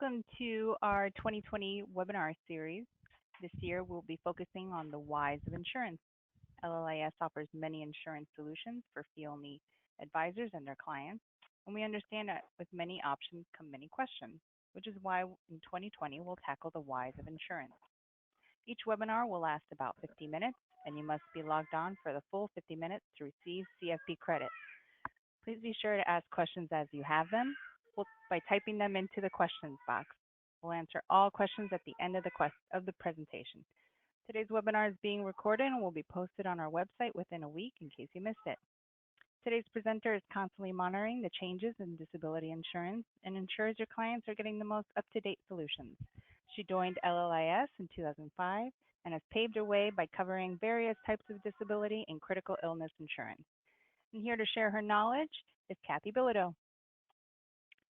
Welcome to our 2020 webinar series. This year, we'll be focusing on the whys of insurance. LLIS offers many insurance solutions for fee-only advisors and their clients, and we understand that with many options come many questions, which is why in 2020 we'll tackle the whys of insurance. Each webinar will last about 50 minutes, and you must be logged on for the full 50 minutes to receive CFP credit. Please be sure to ask questions as you have them by typing them into the questions box. We'll answer all questions at the end of the presentation. Today's webinar is being recorded and will be posted on our website within a week in case you missed it. Today's presenter is constantly monitoring the changes in disability insurance and ensures your clients are getting the most up-to-date solutions. She joined LLIS in 2005 and has paved her way by covering various types of disability and critical illness insurance. And here to share her knowledge is Kathy Bilodeau.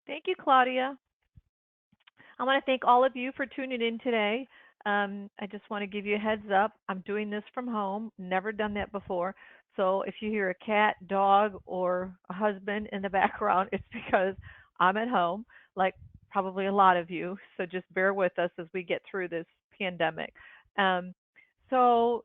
Thank you, Claudia. I want to thank all of you for tuning in today. I just want to give you a heads up. I'm doing this from home, never done that before. So if you hear a cat, dog, or a husband in the background, it's because I'm at home, like probably a lot of you. So just bear with us as we get through this pandemic. Um, so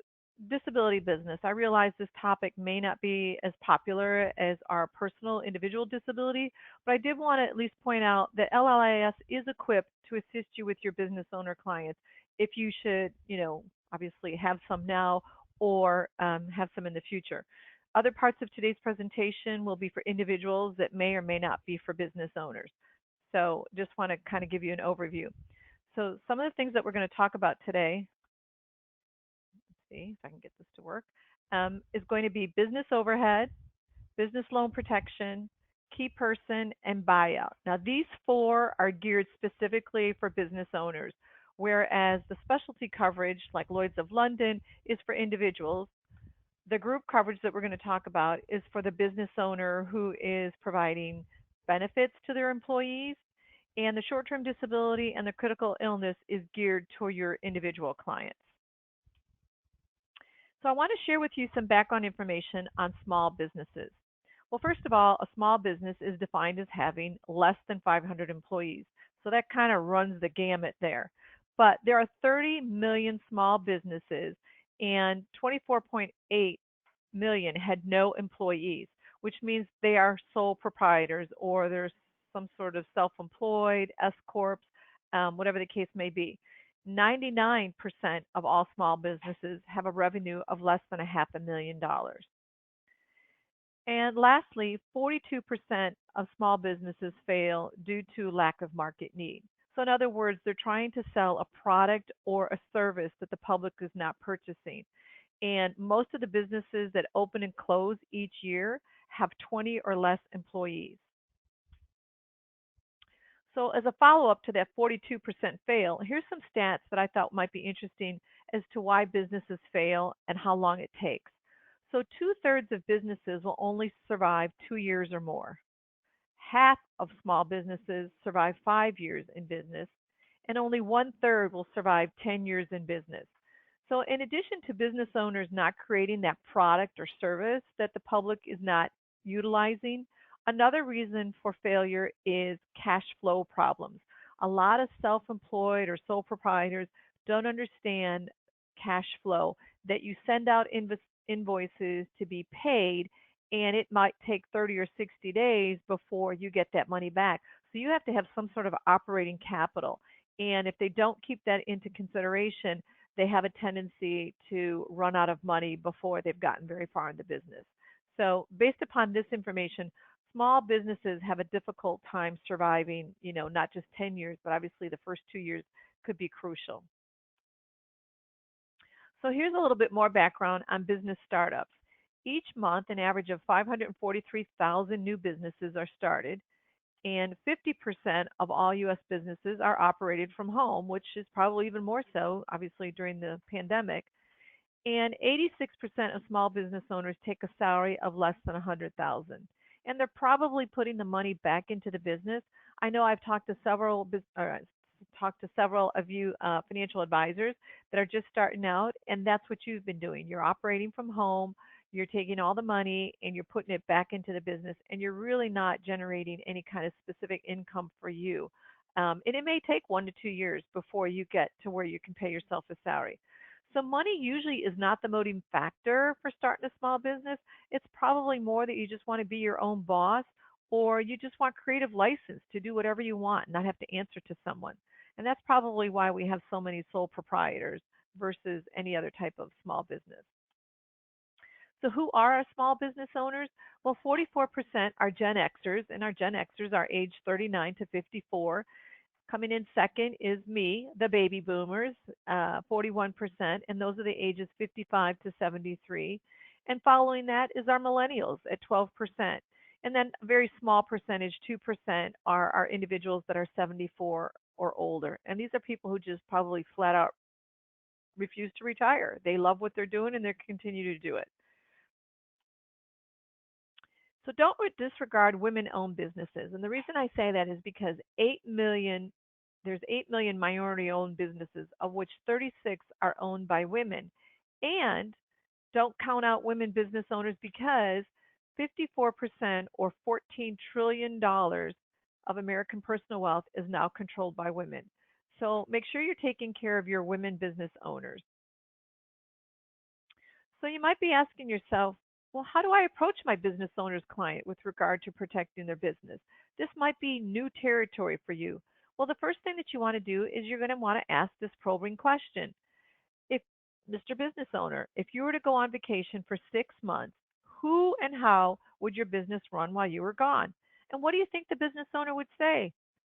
disability business. I realize this topic may not be as popular as our personal individual disability, but I did want to at least point out that LLIS is equipped to assist you with your business owner clients if you should, obviously have some now or have some in the future. Other parts of today's presentation will be for individuals that may or may not be for business owners. So just want to kind of give you an overview. So some of the things that we're going to talk about today, see if I can get this to work, is going to be business overhead, business loan protection, key person, and buyout. Now, these four are geared specifically for business owners, whereas the specialty coverage, like Lloyd's of London, is for individuals. The group coverage that we're going to talk about is for the business owner who is providing benefits to their employees, and the short term disability and the critical illness is geared toward your individual clients. So I want to share with you some background information on small businesses. Well, first of all, a small business is defined as having less than 500 employees. So that kind of runs the gamut there. But there are 30 million small businesses, and 24.8 million had no employees, which means they are sole proprietors or there's some sort of self-employed, S corps, whatever the case may be. 99% of all small businesses have a revenue of less than $500,000. And lastly, 42% of small businesses fail due to lack of market need. So, in other words, they're trying to sell a product or a service that the public is not purchasing. And most of the businesses that open and close each year have 20 or less employees. So, as a follow up to that 42% fail, here's some stats that I thought might be interesting as to why businesses fail and how long it takes. So, two-thirds of businesses will only survive 2 years or more. Half of small businesses survive 5 years in business, and only one-third will survive 10 years in business. So, in addition to business owners not creating that product or service that the public is not utilizing, another reason for failure is cash flow problems. A lot of self employed or sole proprietors don't understand cash flow, that you send out invoices to be paid, and it might take 30 or 60 days before you get that money back. So you have to have some sort of operating capital. And if they don't keep that into consideration, they have a tendency to run out of money before they've gotten very far in the business. So, based upon this information, small businesses have a difficult time surviving, not just 10 years, but obviously the first 2 years could be crucial. So here's a little bit more background on business startups. Each month, an average of 543,000 new businesses are started, and 50% of all U.S. businesses are operated from home, which is probably even more so, obviously, during the pandemic. And 86% of small business owners take a salary of less than 100,000, and they're probably putting the money back into the business. I know I've talked to several of you financial advisors that are just starting out, and that's what you've been doing. You're operating from home, you're taking all the money and you're putting it back into the business, and you're really not generating any kind of specific income for you. And it may take 1 to 2 years before you get to where you can pay yourself a salary. So money usually is not the motivating factor for starting a small business. It's probably more that you just want to be your own boss, or you just want creative license to do whatever you want and not have to answer to someone. And that's probably why we have so many sole proprietors versus any other type of small business. So who are our small business owners? Well, 44% are Gen Xers, and our Gen Xers are age 39 to 54. Coming in second is me, the baby boomers, 41%, and those are the ages 55 to 73. And following that is our millennials at 12%. And then a very small percentage, 2%, are our individuals that are 74 or older. And these are people who just probably flat out refuse to retire. They love what they're doing and they continue to do it. So don't disregard women-owned businesses. And the reason I say that is because 8 million minority-owned businesses, of which 36 are owned by women. And don't count out women business owners because 54% or $14 trillion of American personal wealth is now controlled by women. So make sure you're taking care of your women business owners. So you might be asking yourself, well, how do I approach my business owner's client with regard to protecting their business? This might be new territory for you. Well, the first thing that you want to do is you're going to want to ask this probing question. If Mr. Business Owner, if you were to go on vacation for 6 months, who and how would your business run while you were gone? And what do you think the business owner would say?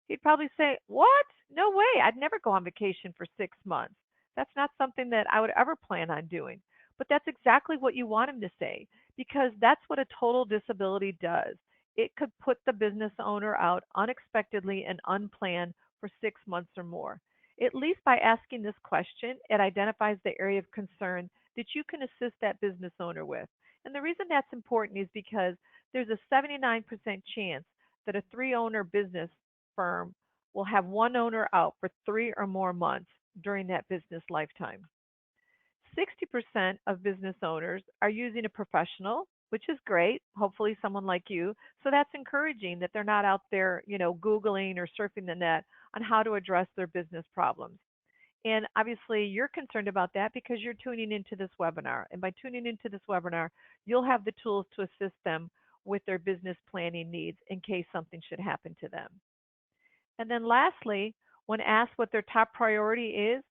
He'd probably say, "What? No way. I'd never go on vacation for 6 months. That's not something that I would ever plan on doing." But that's exactly what you want him to say because that's what a total disability does. It could put the business owner out unexpectedly and unplanned for 6 months or more. At least by asking this question, it identifies the area of concern that you can assist that business owner with. And the reason that's important is because there's a 79% chance that a three owner business firm will have one owner out for 3 or more months during that business lifetime. 60% of business owners are using a professional, which is great, hopefully someone like you. So that's encouraging that they're not out there, Googling or surfing the net on how to address their business problems. And obviously, you're concerned about that because you're tuning into this webinar. And by tuning into this webinar, you'll have the tools to assist them with their business planning needs in case something should happen to them. And then lastly, when asked what their top priority is,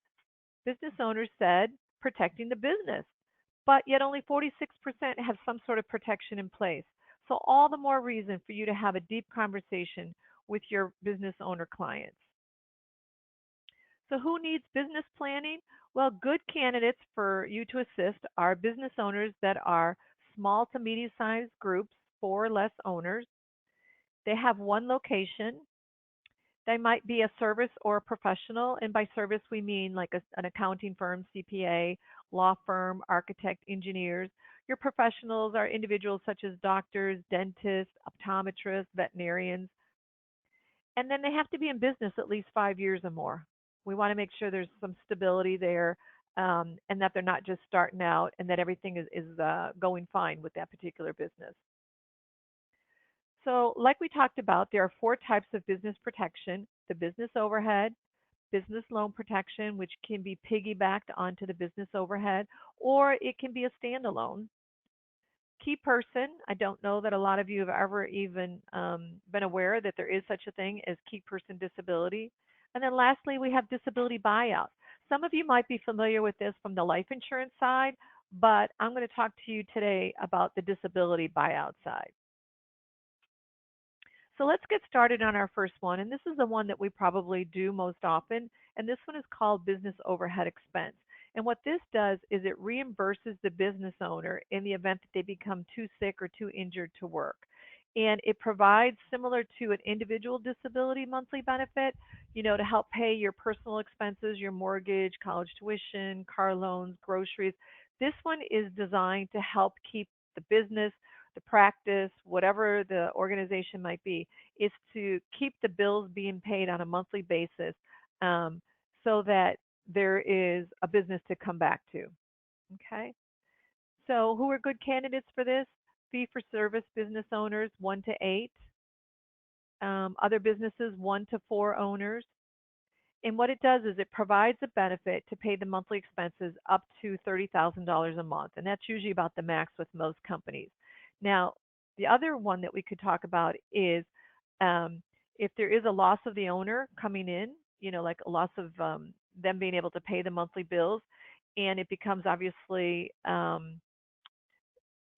business owners said protecting the business, but yet only 46% have some sort of protection in place. So all the more reason for you to have a deep conversation with your business owner clients. So who needs business planning? Well, good candidates for you to assist are business owners that are small to medium-sized groups, 4 or less owners. They have one location. They might be a service or a professional, and by service we mean like an accounting firm, CPA, law firm, architect, engineers. Your professionals are individuals such as doctors, dentists, optometrists, veterinarians, and then they have to be in business at least 5 years or more. We want to make sure there's some stability there, and that they're not just starting out and that everything is going fine with that particular business. So, like we talked about, there are 4 types of business protection: the business overhead, business loan protection, which can be piggybacked onto the business overhead, or it can be a standalone. Key person, I don't know that a lot of you have ever even been aware that there is such a thing as key person disability. And then lastly, we have disability buyout. Some of you might be familiar with this from the life insurance side, but I'm going to talk to you today about the disability buyout side. So let's get started on our first one, and this is the one that we probably do most often, and this one is called business overhead expense. And what this does is it reimburses the business owner in the event that they become too sick or too injured to work. And it provides similar to an individual disability monthly benefit, to help pay your personal expenses, your mortgage, college tuition, car loans, groceries. This one is designed to help keep the business, the practice, whatever the organization might be, is to keep the bills being paid on a monthly basis, so that there is a business to come back to. Okay? So, who are good candidates for this? Fee for service business owners, 1 to 8. other businesses 1 to 4 owners. And what it does is it provides a benefit to pay the monthly expenses up to $30,000 a month. And that's usually about the max with most companies. Now, the other one that we could talk about is um, if there is a loss of the owner coming in, like a loss of them being able to pay the monthly bills, and it becomes obviously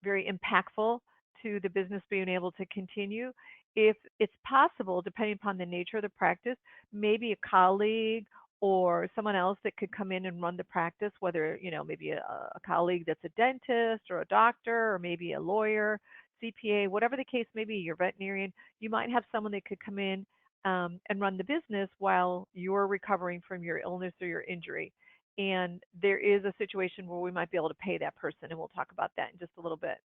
very impactful to the business being able to continue. If it's possible, depending upon the nature of the practice, maybe a colleague or someone else that could come in and run the practice, whether, maybe a colleague that's a dentist or a doctor or maybe a lawyer, CPA, whatever the case may be, your veterinarian, you might have someone that could come in and run the business while you're recovering from your illness or your injury. And there is a situation where we might be able to pay that person, and we'll talk about that in just a little bit.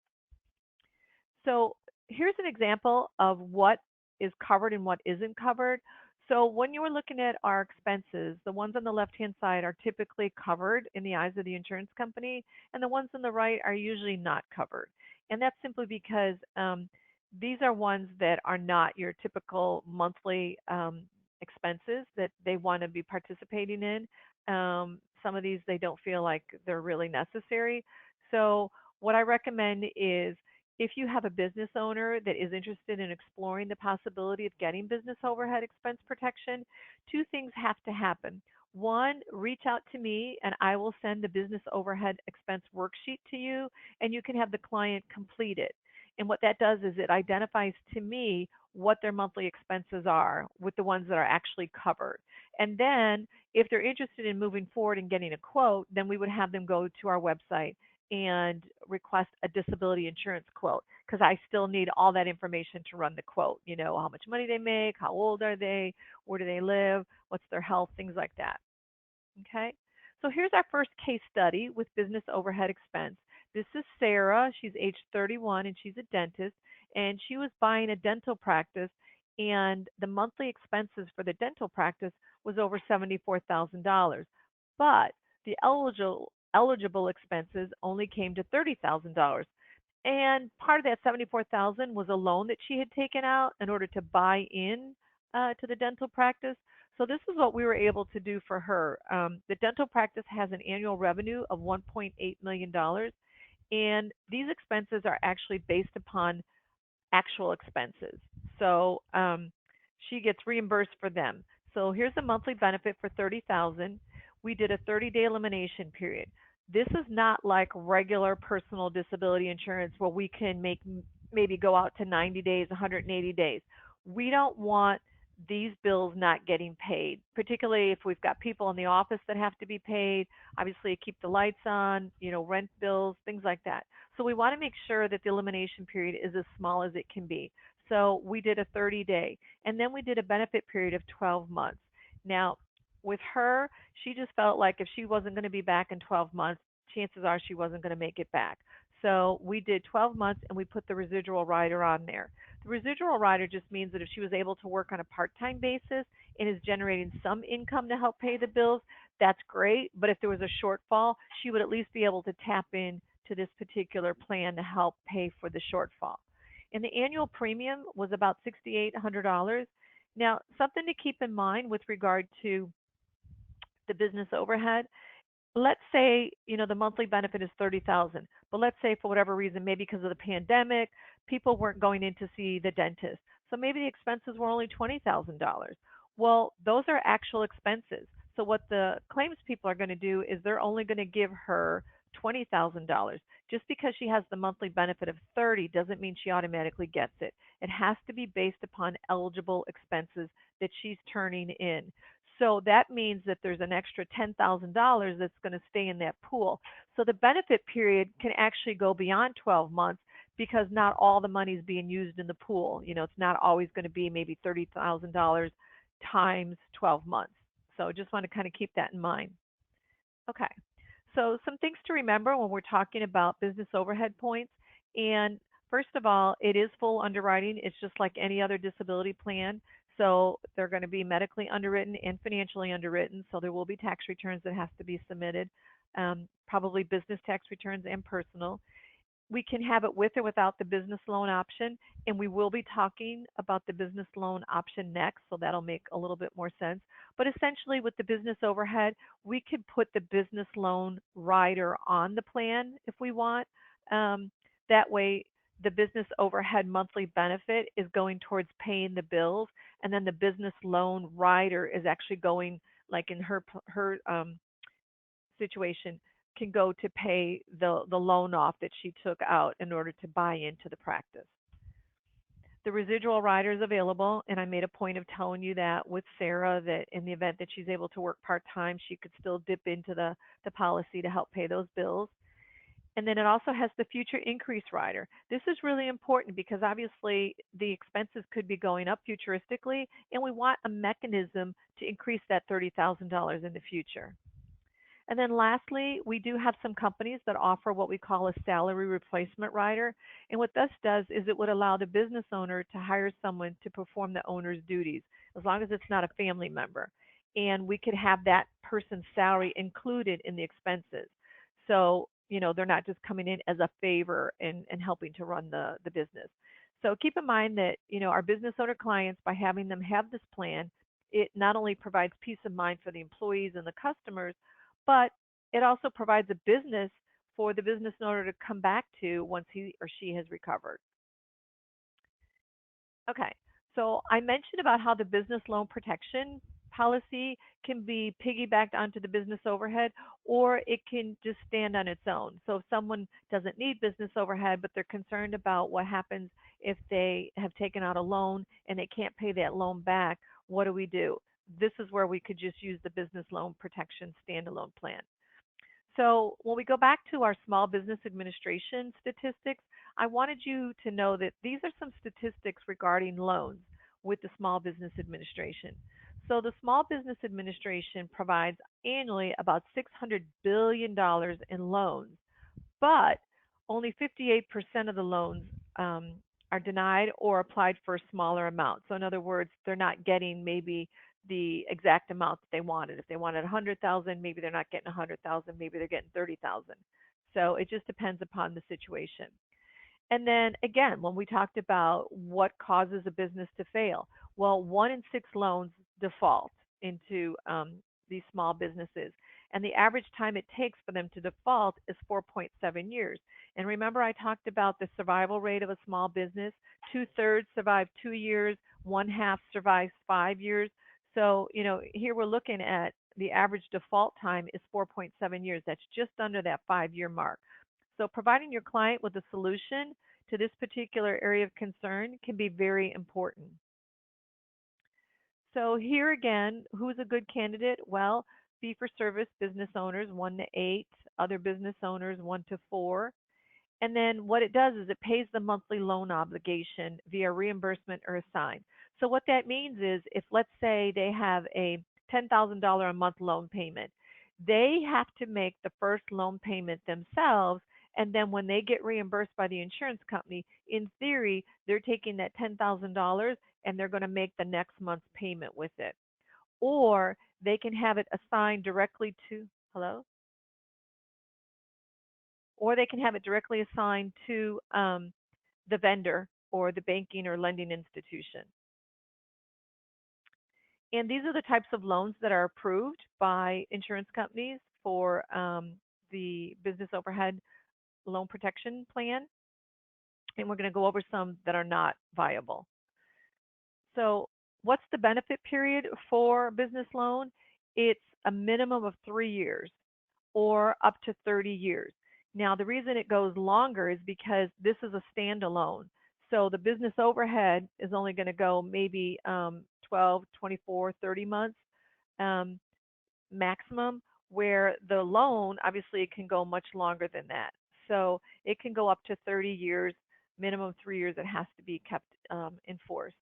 So here's an example of what is covered and what isn't covered. So when you were looking at our expenses, the ones on the left-hand side are typically covered in the eyes of the insurance company, and the ones on the right are usually not covered. And that's simply because these are ones that are not your typical monthly expenses that they want to be participating in. Some of these they don't feel like they're really necessary. So what I recommend is if you have a business owner that is interested in exploring the possibility of getting business overhead expense protection, two things have to happen. One, reach out to me and I will send the business overhead expense worksheet to you and you can have the client complete it. And what that does is it identifies to me what their monthly expenses are with the ones that are actually covered. And then if they're interested in moving forward and getting a quote, then we would have them go to our website and request a disability insurance quote because I still need all that information to run the quote. How much money they make, how old are they, where do they live, what's their health, things like that. Okay. So here's our first case study with business overhead expense. This is Sarah. She's age 31 and she's a dentist. And she was buying a dental practice, and the monthly expenses for the dental practice was over $74,000. But the eligible expenses only came to $30,000. And part of that 74,000 was a loan that she had taken out in order to buy in to the dental practice. So this is what we were able to do for her. The dental practice has an annual revenue of $1.8 million, dollars, and these expenses are actually based upon actual expenses. So she gets reimbursed for them. So here's a monthly benefit for 30,000. We did a 30-day elimination period. This is not like regular personal disability insurance where we can maybe go out to 90 days, 180 days. We don't want these bills not getting paid, particularly if we've got people in the office that have to be paid. Obviously, keep the lights on, rent bills, things like that. So we want to make sure that the elimination period is as small as it can be. So we did a 30-day, and then we did a benefit period of 12 months. Now, with her, she just felt like if she wasn't going to be back in 12 months, chances are she wasn't going to make it back. So we did 12 months and we put the residual rider on there. The residual rider just means that if she was able to work on a part-time basis and is generating some income to help pay the bills, that's great. But if there was a shortfall, she would at least be able to tap in to this particular plan to help pay for the shortfall. And the annual premium was about $6,800. Now, something to keep in mind with regard to the business overhead, let's say the monthly benefit is 30,000, but let's say for whatever reason, maybe because of the pandemic, people weren't going in to see the dentist, so maybe the expenses were only $20,000. Well, those are actual expenses. So what the claims people are going to do is they're only going to give her $20,000. Just because she has the monthly benefit of 30 doesn't mean she automatically gets it. It has to be based upon eligible expenses that she's turning in. So that means that there's an extra $10,000 that's going to stay in that pool. So the benefit period can actually go beyond 12 months because not all the money is being used in the pool. It's not always going to be maybe $30,000 times 12 months. So just want to kind of keep that in mind. Okay. So some things to remember when we're talking about business overhead points. And first of all, it is full underwriting. It's just like any other disability plan. So they're going to be medically underwritten and financially underwritten. So there will be tax returns that have to be submitted, probably business tax returns and personal. We can have it with or without the business loan option, and we will be talking about the business loan option next, so that'll make a little bit more sense. But essentially, with the business overhead, we could put the business loan rider on the plan if we want. Um, that way, the business overhead monthly benefit is going towards paying the bills, and then the business loan rider is actually going, like in her situation, can go to pay the loan off that she took out in order to buy into the practice. The residual rider is available, and I made a point of telling you that with Sarah, that in the event that she's able to work part time, she could still dip into the policy to help pay those bills. And then it also has the future increase rider. This is really important because obviously the expenses could be going up futuristically, and we want a mechanism to increase that $30,000 in the future. And then lastly, we do have some companies that offer what we call a salary replacement rider. And what this does is it would allow the business owner to hire someone to perform the owner's duties, as long as it's not a family member. And we could have that person's salary included in the expenses. So, they're not just coming in as a favor and helping to run the business. So keep in mind that, our business owner clients, by having them have this plan, it not only provides peace of mind for the employees and the customers, but it also provides a business for the business owner to come back to once he or she has recovered. Okay, so I mentioned about how the business loan protection policy can be piggybacked onto the business overhead, or it can just stand on its own. So if someone doesn't need business overhead, but they're concerned about what happens if they have taken out a loan and they can't pay that loan back, what do we do? This is where we could just use the business loan protection standalone plan. So when we go back to our Small Business Administration statistics, I wanted you to know that these are some statistics regarding loans with the Small Business Administration. So the Small Business Administration provides annually about $600 billion in loans, but only 58% of the loans um, are denied or applied for a smaller amount. So in other words, they're not getting maybe the exact amount that they wanted. If they wanted 100,000, maybe they're not getting 100,000, maybe they're getting 30,000. So it just depends upon the situation. And then again, when we talked about what causes a business to fail, well, 1 in 6 loans default into these small businesses. And the average time it takes for them to default is 4.7 years. And remember, I talked about the survival rate of a small business. Two-thirds survive 2 years, one half survives 5 years. So, here we're looking at the average default time is 4.7 years. That's just under that 5 year mark. So, providing your client with a solution to this particular area of concern can be very important. So, here again, who's a good candidate? Well, fee for service business owners, 1 to 8, other business owners, 1 to 4. And then what it does is it pays the monthly loan obligation via reimbursement or assign. So what that means is if let's say they have a $10,000 a month loan payment, they have to make the first loan payment themselves, and then when they get reimbursed by the insurance company, in theory, they're taking that $10,000 and they're going to make the next month's payment with it. Or they can have it assigned directly to, hello? Or they can have it directly assigned to the vendor or the banking or lending institution. And these are the types of loans that are approved by insurance companies for the business overhead loan protection plan. And we're going to go over some that are not viable. So, what's the benefit period for business loan? It's a minimum of 3 years or up to 30 years. Now, the reason it goes longer is because this is a standalone. So the business overhead is only going to go maybe 12, 24, 30 months um, maximum, where the loan, obviously, it can go much longer than that. So it can go up to 30 years, minimum 3 years, it has to be kept in force.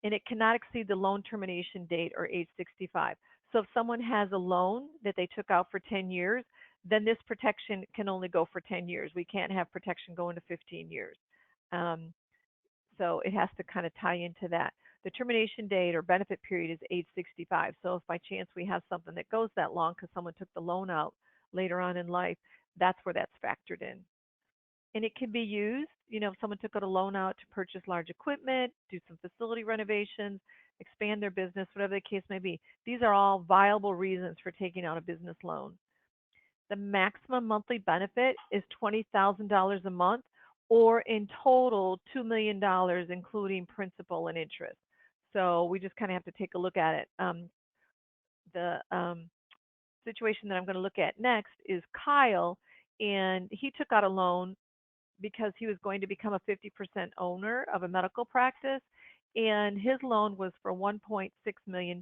And it cannot exceed the loan termination date or age 65. So if someone has a loan that they took out for 10 years, then this protection can only go for 10 years. We can't have protection going to 15 years. Um, so it has to kind of tie into that. The termination date or benefit period is age 65. So if by chance we have something that goes that long because someone took the loan out later on in life, that's where that's factored in. and it can be used, if someone took out a loan out to purchase large equipment, do some facility renovations, expand their business, whatever the case may be. These are all viable reasons for taking out a business loan. The maximum monthly benefit is $20,000 a month, or in total $2 million, including principal and interest. So we just kind of have to take a look at it. The situation that I'm going to look at next is Kyle, and he took out a loan because he was going to become a 50% owner of a medical practice, and his loan was for $1.6 million.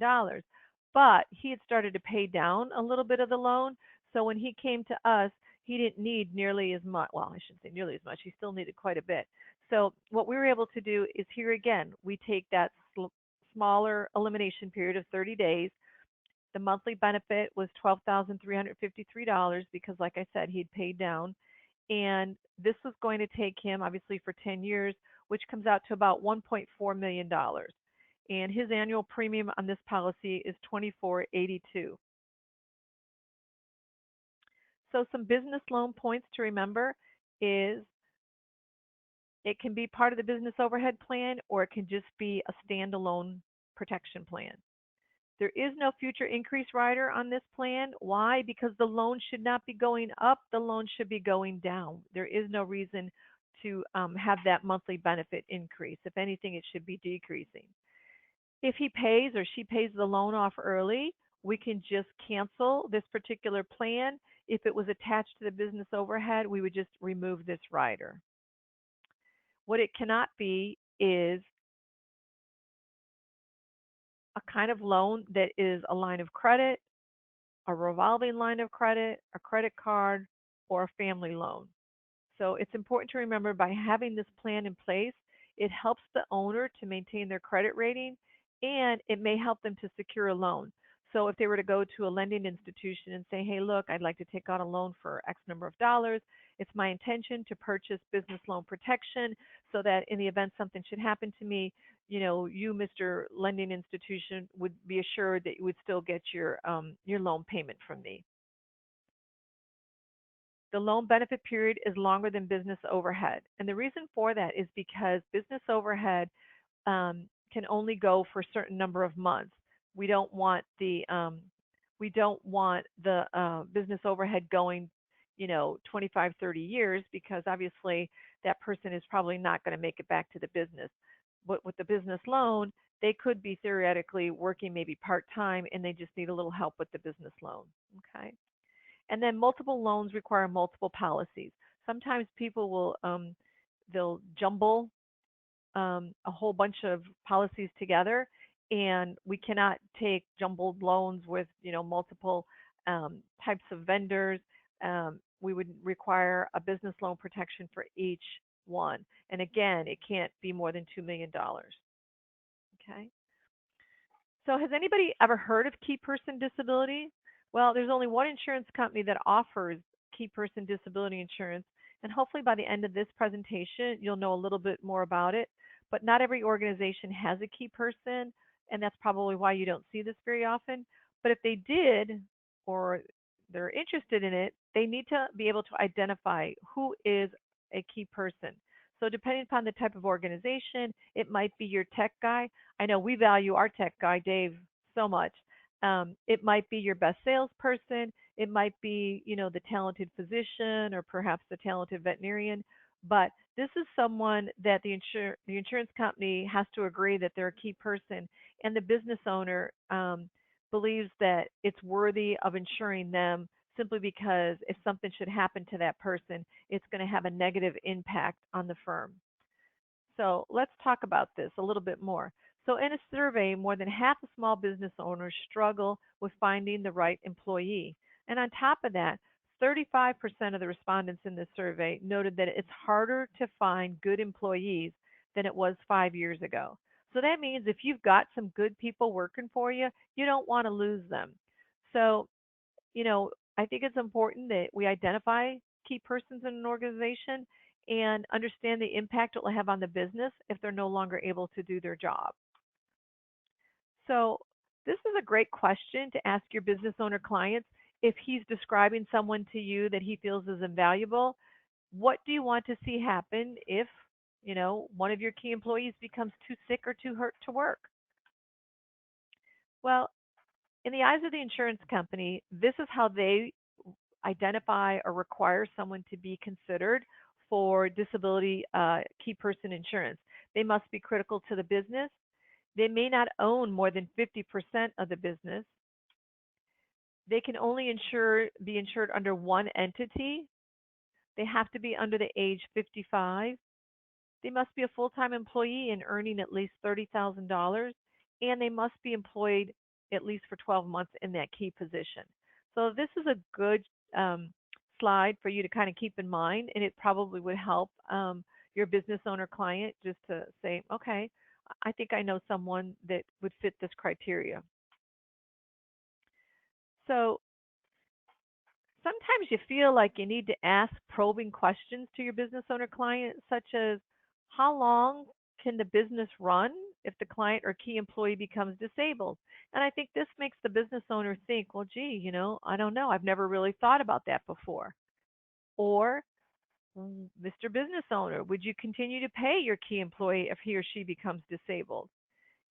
But he had started to pay down a little bit of the loan, so when he came to us, he didn't need nearly as much. Well, I shouldn't say nearly as much. He still needed quite a bit. So what we were able to do is here again, we take that smaller elimination period of 30 days. The monthly benefit was $12,353 because, like I said, he'd paid down. And this was going to take him, obviously, for 10 years, which comes out to about $1.4 million. And his annual premium on this policy is $24.82. So some business loan points to remember is it can be part of the business overhead plan, or it can just be a standalone protection plan. There is no future increase rider on this plan. Why? Because the loan should not be going up. The loan should be going down. There is no reason to have that monthly benefit increase. If anything, it should be decreasing. If he pays or she pays the loan off early, we can just cancel this particular plan. If it was attached to the business overhead, we would just remove this rider. What it cannot be is a kind of loan that is a line of credit, a revolving line of credit, a credit card, or a family loan. So it's important to remember by having this plan in place, it helps the owner to maintain their credit rating, and it may help them to secure a loan. So if they were to go to a lending institution and say, hey, look, I'd like to take out a loan for X number of dollars. It's my intention to purchase business loan protection so that in the event something should happen to me, you, Mr. Lending Institution, would be assured that you would still get your loan payment from me. The loan benefit period is longer than business overhead. And the reason for that is because business overhead can only go for a certain number of months. We don't want the business overhead going, 25, 30 years, because obviously that person is probably not going to make it back to the business. But with the business loan, they could be theoretically working maybe part-time and they just need a little help with the business loan. Okay. And then multiple loans require multiple policies. Sometimes people will they'll jumble a whole bunch of policies together, and we cannot take jumbled loans with multiple types of vendors. We would require a business loan protection for each one, and again, it can't be more than $2 million. Okay. So has anybody ever heard of key person disability? Well, there's only one insurance company that offers key person disability insurance, and hopefully by the end of this presentation, you'll know a little bit more about it. But not every organization has a key person, and that's probably why you don't see this very often. But if they did, or they're interested in it, they need to be able to identify who is a key person. So depending upon the type of organization, it might be your tech guy. I know we value our tech guy, Dave, so much. It might be your best salesperson. It might be, the talented physician or perhaps the talented veterinarian. But this is someone that the insurance company has to agree that they're a key person, and the business owner believes that it's worthy of insuring them simply because if something should happen to that person, it's going to have a negative impact on the firm. So let's talk about this a little bit more. So in a survey, more than half of small business owners struggle with finding the right employee. And on top of that, 35% of the respondents in this survey noted that it's harder to find good employees than it was 5 years ago. So that means if you've got some good people working for you, you don't want to lose them. So, I think it's important that we identify key persons in an organization and understand the impact it will have on the business if they're no longer able to do their job. So this is a great question to ask your business owner clients. If he's describing someone to you that he feels is invaluable, what do you want to see happen if, one of your key employees becomes too sick or too hurt to work? Well, in the eyes of the insurance company, this is how they identify or require someone to be considered for disability key person insurance. They must be critical to the business. They may not own more than 50% of the business. They can only be insured under one entity. They have to be under the age 55. They must be a full-time employee and earning at least $30,000, and they must be employed at least for 12 months in that key position. So this is a good um, slide for you to kind of keep in mind, and it probably would help your business owner client just to say, okay, I think I know someone that would fit this criteria. So sometimes you feel like you need to ask probing questions to your business owner client, such as how long can the business run if the client or key employee becomes disabled? And I think this makes the business owner think, well, gee, I don't know. I've never really thought about that before. Or, Mr. Business Owner, would you continue to pay your key employee if he or she becomes disabled?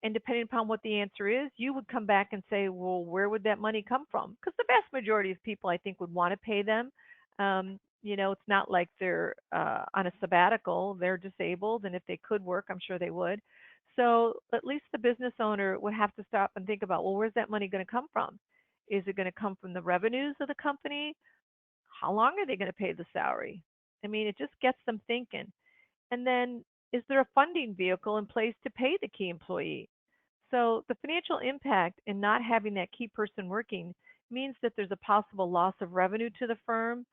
And depending upon what the answer is, you would come back and say, well, where would that money come from? Because the vast majority of people, I think, would want to pay them. It's not like they're on a sabbatical, they're disabled, and if they could work, I'm sure they would. So at least the business owner would have to stop and think about, well, where's that money going to come from? Is it going to come from the revenues of the company? How long are they going to pay the salary? I mean, it just gets them thinking. And then, is there a funding vehicle in place to pay the key employee? So, the financial impact in not having that key person working means that there's a possible loss of revenue to the firm.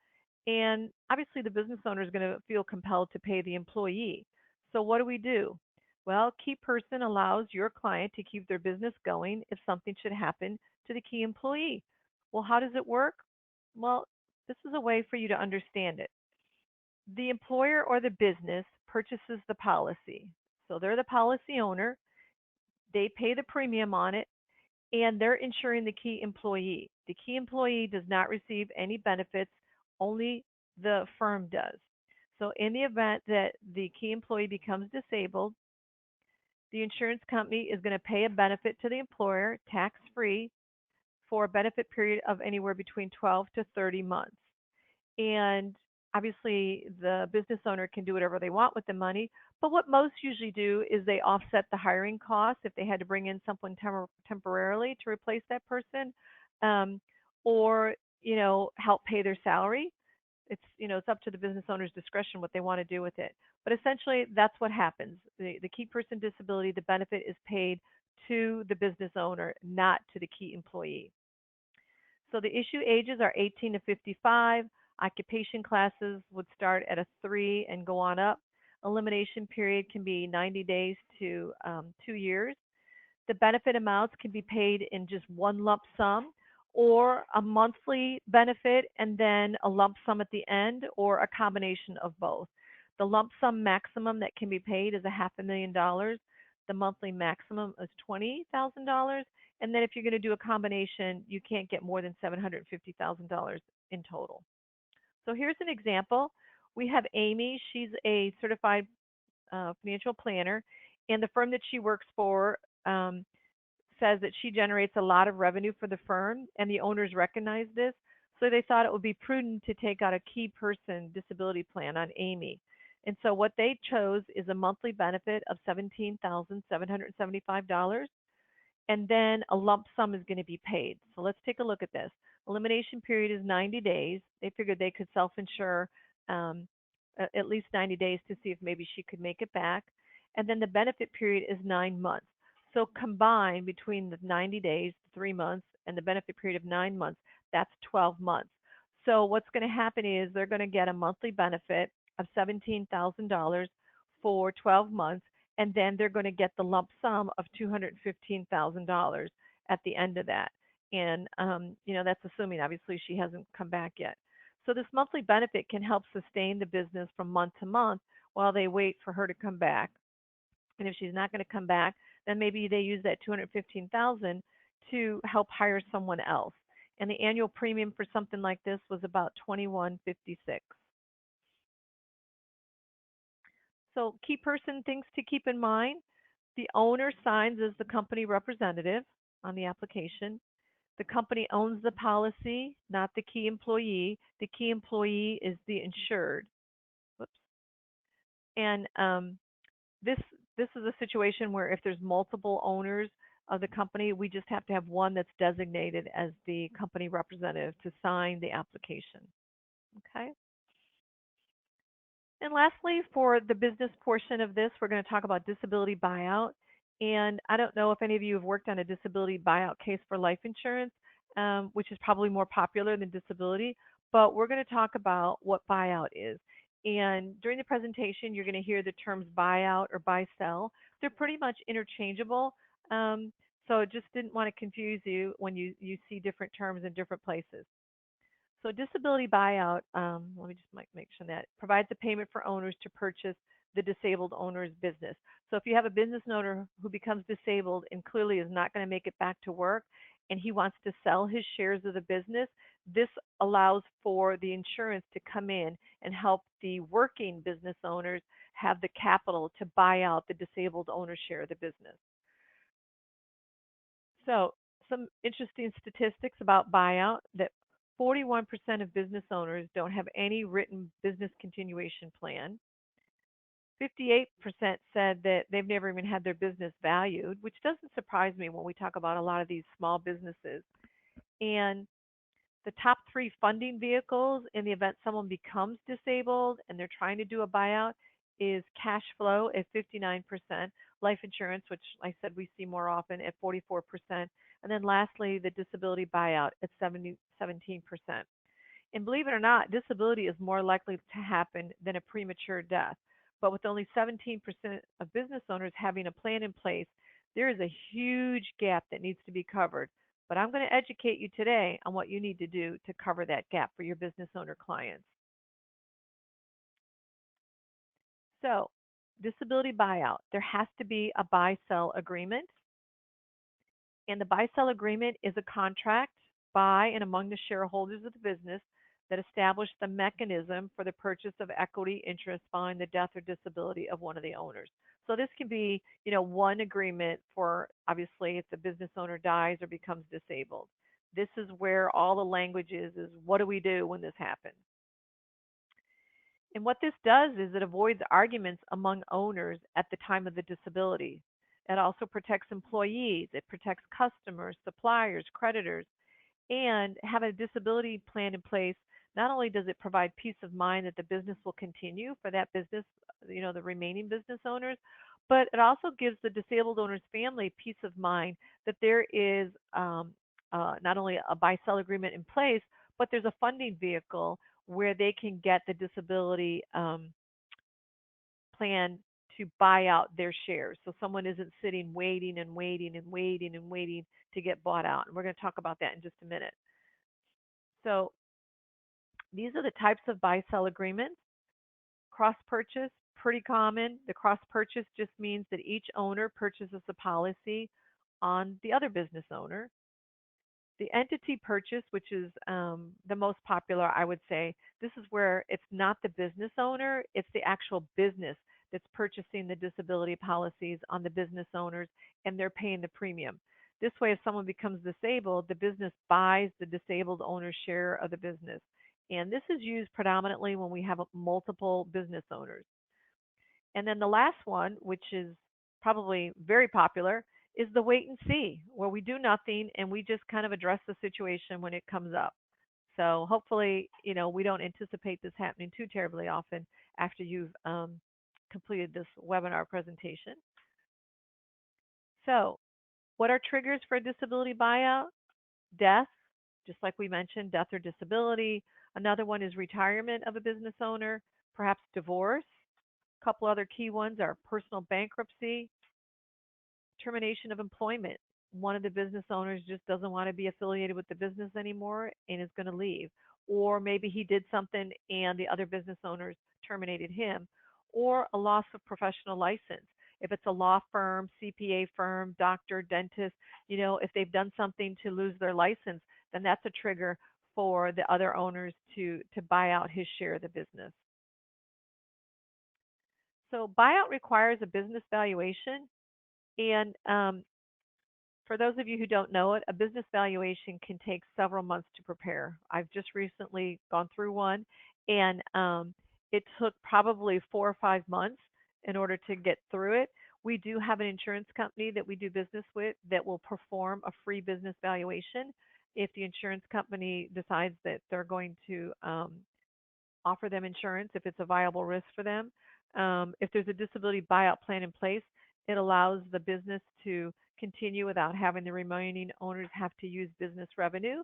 And obviously, the business owner is going to feel compelled to pay the employee. So, what do we do? Well, key person allows your client to keep their business going if something should happen to the key employee. Well, how does it work? Well, this is a way for you to understand it. The employer or the business purchases the policy. So they're the policy owner, they pay the premium on it, and they're insuring the key employee. The key employee does not receive any benefits, only the firm does. So in the event that the key employee becomes disabled, the insurance company is going to pay a benefit to the employer tax free for a benefit period of anywhere between 12 to 30 months. And obviously, the business owner can do whatever they want with the money. But what most usually do is they offset the hiring costs if they had to bring in someone temporarily to replace that person, um, or help pay their salary. It's up to the business owner's discretion what they want to do with it. But essentially, that's what happens. The key person disability, the benefit is paid to the business owner, not to the key employee. So the issue ages are 18 to 55. Occupation classes would start at a 3 and go on up. Elimination period can be 90 days to 2 years. The benefit amounts can be paid in just one lump sum or a monthly benefit and then a lump sum at the end or a combination of both. The lump sum maximum that can be paid is a $500,000. The monthly maximum is $20,000. And then if you're going to do a combination, you can't get more than $750,000 in total. So here's an example. We have Amy. She's a certified financial planner, and the firm that she works for says that she generates a lot of revenue for the firm, and the owners recognize this. So they thought it would be prudent to take out a key person disability plan on Amy. And so what they chose is a monthly benefit of $17,775, and then a lump sum is going to be paid. So let's take a look at this. Elimination period is 90 days. They figured they could self-insure um, at least 90 days to see if maybe she could make it back. And then the benefit period is 9 months. So combined between the 90 days, 3 months, and the benefit period of 9 months, that's 12 months. So what's going to happen is they're going to get a monthly benefit of $17,000 for 12 months, and then they're going to get the lump sum of $215,000 at the end of that. And that's assuming obviously she hasn't come back yet. So this monthly benefit can help sustain the business from month to month while they wait for her to come back. And if she's not going to come back, then maybe they use that 215,000 to help hire someone else. And the annual premium for something like this was about 2156. So, key person things to keep in mind: the owner signs as the company representative on the application. The company owns the policy, not the key employee. The key employee is the insured. Whoops. And this this is a situation where if there's multiple owners of the company, we just have to have one that's designated as the company representative to sign the application. Okay. And lastly, for the business portion of this, we're going to talk about disability buyout. And I don't know if any of you have worked on a disability buyout case for life insurance, which is probably more popular than disability, but we're going to talk about what buyout is. And during the presentation, you're going to hear the terms buyout or buy sell. They're pretty much interchangeable. So just didn't want to confuse you when you see different terms in different places. So disability buyout, let me just make sure that provides a payment for owners to purchase the disabled owner's business. So if you have a business owner who becomes disabled and clearly is not going to make it back to work and he wants to sell his shares of the business, this allows for the insurance to come in and help the working business owners have the capital to buy out the disabled owner's share of the business. So, some interesting statistics about buyout: that 41% of business owners don't have any written business continuation plan. 58% said that they've never even had their business valued, which doesn't surprise me when we talk about a lot of these small businesses. And the top three funding vehicles in the event someone becomes disabled and they're trying to do a buyout is cash flow at 59%, life insurance, which like I said we see more often, at 44%, and then lastly the disability buyout at 17%. And believe it or not, disability is more likely to happen than a premature death. But with only 17% of business owners having a plan in place, there is a huge gap that needs to be covered. But I'm going to educate you today on what you need to do to cover that gap for your business owner clients. So, disability buyout, there has to be a buy sell agreement. And the buy sell agreement is a contract by and among the shareholders of the business that establish the mechanism for the purchase of equity interest following the death or disability of one of the owners. So this can be, one agreement for obviously if the business owner dies or becomes disabled. This is where all the language is what do we do when this happens? And what this does is it avoids arguments among owners at the time of the disability. It also protects employees, it protects customers, suppliers, creditors, and have a disability plan in place. Not only does it provide peace of mind that the business will continue for that business, the remaining business owners, but it also gives the disabled owner's family peace of mind that there is not only a buy sell agreement in place, but there's a funding vehicle where they can get the disability plan to buy out their shares. So someone isn't sitting waiting and waiting and waiting and waiting to get bought out. And we're going to talk about that in just a minute. So these are the types of buy sell agreements. Cross purchase, pretty common. The cross purchase just means that each owner purchases a policy on the other business owner. The entity purchase, which is the most popular, I would say, this is where it's not the business owner, it's the actual business that's purchasing the disability policies on the business owners and they're paying the premium. This way, if someone becomes disabled, the business buys the disabled owner's share of the business. And this is used predominantly when we have multiple business owners. And then the last one, which is probably very popular, is the wait and see, where we do nothing and we just kind of address the situation when it comes up. So hopefully, we don't anticipate this happening too terribly often after you've completed this webinar presentation. So, what are triggers for a disability buyout? Death, just like we mentioned, death or disability. Another one is retirement of a business owner, perhaps divorce. A couple other key ones are personal bankruptcy, termination of employment. One of the business owners just doesn't want to be affiliated with the business anymore and is going to leave. Or maybe he did something and the other business owners terminated him. Or a loss of professional license. If it's a law firm, CPA firm, doctor, dentist, if they've done something to lose their license, then that's a trigger for the other owners to buy out his share of the business. So buyout requires a business valuation, and for those of you who don't know it, a business valuation can take several months to prepare. I've just recently gone through one, and it took probably 4 or 5 months in order to get through it. We do have an insurance company that we do business with that will perform a free business valuation if the insurance company decides that they're going to offer them insurance if it's a viable risk for them. If there's a disability buyout plan in place, it allows the business to continue without having the remaining owners have to use business revenue.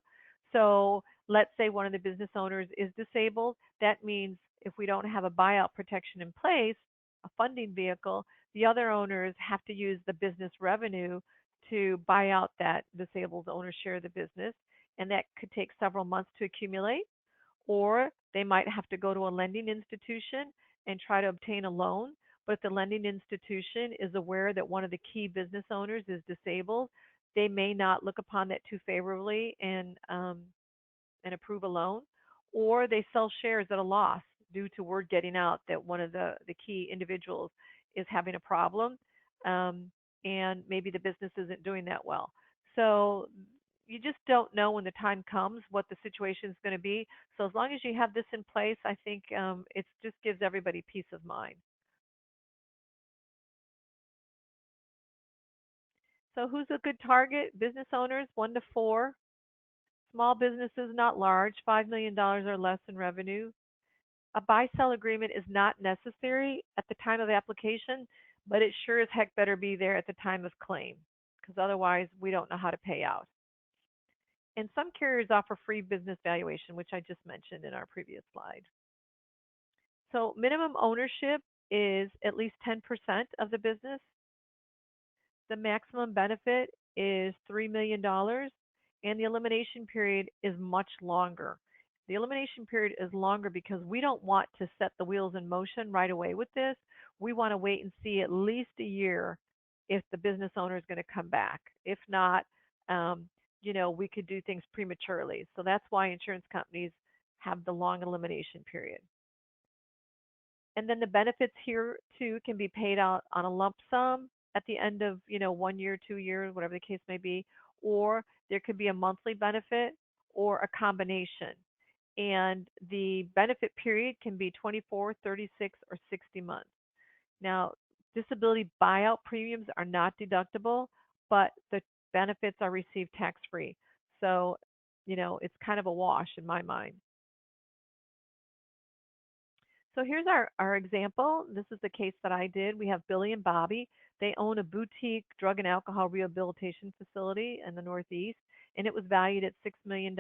So let's say one of the business owners is disabled. That means if we don't have a buyout protection in place, a funding vehicle, the other owners have to use the business revenue to buy out that disabled owner's share of the business. And that could take several months to accumulate, or they might have to go to a lending institution and try to obtain a loan. But if the lending institution is aware that one of the key business owners is disabled, they may not look upon that too favorably and approve a loan, or they sell shares at a loss due to word getting out that one of the key individuals is having a problem, um, and maybe the business isn't doing that well. So you just don't know when the time comes what the situation is going to be. So as long as you have this in place, I think it just gives everybody peace of mind. So who's a good target? Business owners, 1 to 4. Small businesses, not large, $5 million or less in revenue. A buy-sell agreement is not necessary at the time of the application, but it sure as heck better be there at the time of claim, because otherwise we don't know how to pay out. And some carriers offer free business valuation, which I just mentioned in our previous slide. So minimum ownership is at least 10% of the business. The maximum benefit is $3 million, and the elimination period is much longer. The elimination period is longer because we don't want to set the wheels in motion right away with this. We want to wait and see at least a year if the business owner is going to come back. If not, um, we could do things prematurely. So that's why insurance companies have the long elimination period. And then the benefits here too can be paid out on a lump sum at the end of, 1 year, 2 years, whatever the case may be, or there could be a monthly benefit or a combination. And the benefit period can be 24, 36, or 60 months. Now, disability buyout premiums are not deductible, but the benefits are received tax free. So, it's kind of a wash in my mind. So here's our example. This is the case that I did. We have Billy and Bobby. They own a boutique drug and alcohol rehabilitation facility in the Northeast, and it was valued at $6 million.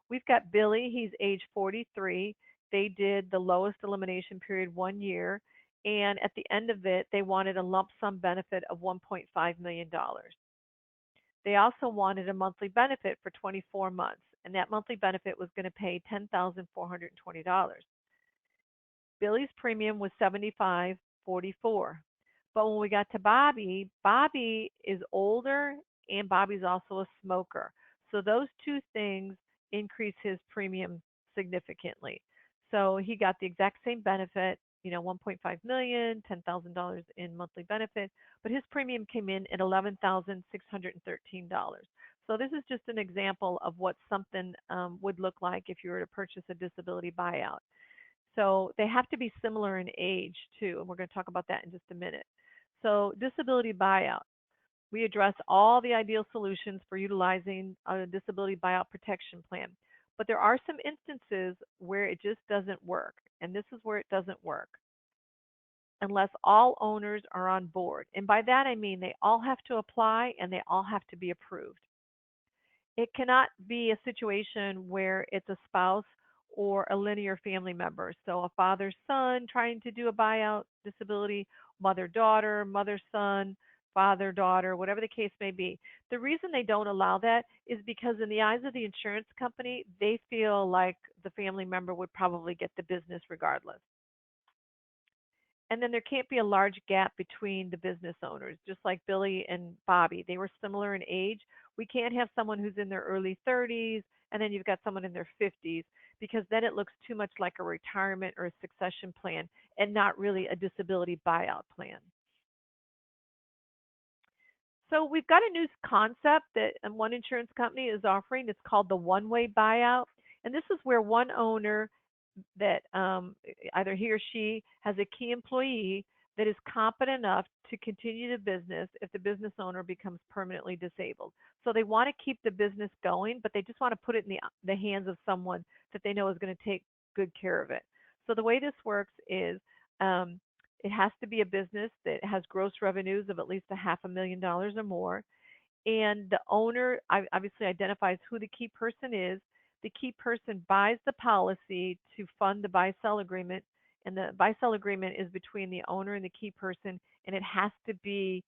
We've got Billy. He's age 43. They did the lowest elimination period 1 year, and at the end of it, they wanted a lump sum benefit of $1.5 million. They also wanted a monthly benefit for 24 months, and that monthly benefit was going to pay $10,420. Billy's premium was 75.44. But when we got to Bobby, Bobby is older and Bobby's also a smoker. So those two things increase his premium significantly. So he got the exact same benefit, 1.5 million, $10,000 in monthly benefit, but his premium came in at $11,613. So this is just an example of what something would look like if you were to purchase a disability buyout. So they have to be similar in age too, and we're going to talk about that in just a minute. So disability buyout. We address all the ideal solutions for utilizing a disability buyout protection plan. But there are some instances where it just doesn't work, and this is where it doesn't work unless all owners are on board. And by that I mean they all have to apply and they all have to be approved. It cannot be a situation where it's a spouse or a linear family member. So a father son trying to do a buyout disability, mother daughter, mother son, father daughter, whatever the case may be. The reason they don't allow that is because in the eyes of the insurance company, they feel like the family member would probably get the business regardless. And then there can't be a large gap between the business owners, just like Billy and Bobby. They were similar in age. We can't have someone who's in their early 30s and then you've got someone in their 50s because then it looks too much like a retirement or a succession plan and not really a disability buyout plan. So we've got a new concept that one insurance company is offering. It's called the one-way buyout, and this is where one owner that either he or she has a key employee that is competent enough to continue the business if the business owner becomes permanently disabled. So they want to keep the business going, but they just want to put it in the hands of someone that they know is going to take good care of it. So the way this works is um, it has to be a business that has gross revenues of at least a $500,000 or more, and the owner obviously identifies who the key person is. The key person buys the policy to fund the buy sell agreement, and the buy sell agreement is between the owner and the key person, and it has to be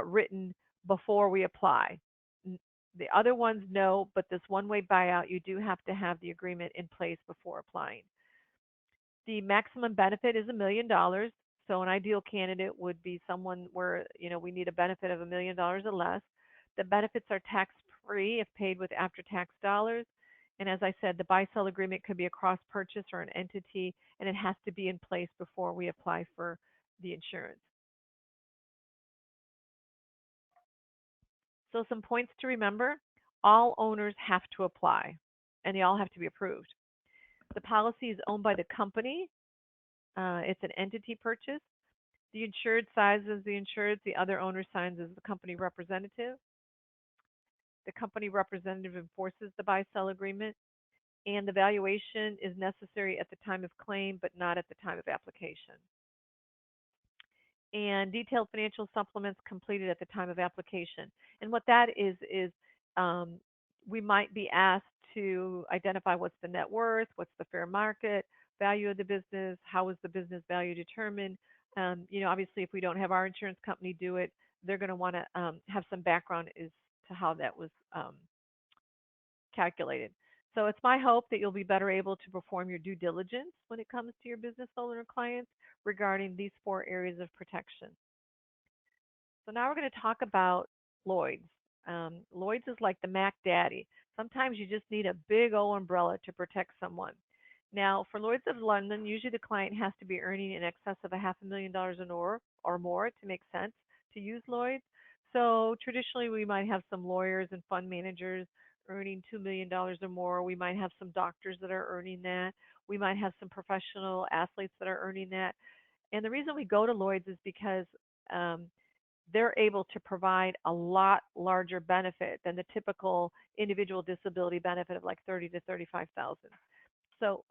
written before we apply. The other ones no, but this one way buyout, you do have to have the agreement in place before applying. The maximum benefit is $1 million. So an ideal candidate would be someone where we need a benefit of $1 million or less. The benefits are tax free if paid with after tax dollars. And as I said, the buy sell agreement could be a cross purchase or an entity, and it has to be in place before we apply for the insurance. So some points to remember: all owners have to apply, and they all have to be approved. The policy is owned by the company. It's an entity purchase. The insured signs as the insured, the other owner signs as the company representative. The company representative enforces the buy sell agreement, and the valuation is necessary at the time of claim but not at the time of application. And detailed financial supplements completed at the time of application. And what that is um, we might be asked to identify what's the net worth, what's the fair market value of the business, how was the business value determined. Obviously, if we don't have our insurance company do it, they're going to want to have some background as to how that was calculated. So it's my hope that you'll be better able to perform your due diligence when it comes to your business owner clients regarding these 4 areas of protection. So now we're going to talk about Lloyd's. Lloyd's is like the Mac Daddy. Sometimes you just need a big old umbrella to protect someone. Now, for Lloyd's of London, usually the client has to be earning in excess of a $500,000 or more to make sense to use Lloyd's. So traditionally, we might have some lawyers and fund managers earning $2 million or more. We might have some doctors that are earning that. We might have some professional athletes that are earning that. And the reason we go to Lloyd's is because um, they're able to provide a lot larger benefit than the typical individual disability benefit of like 30 to 35,000. So,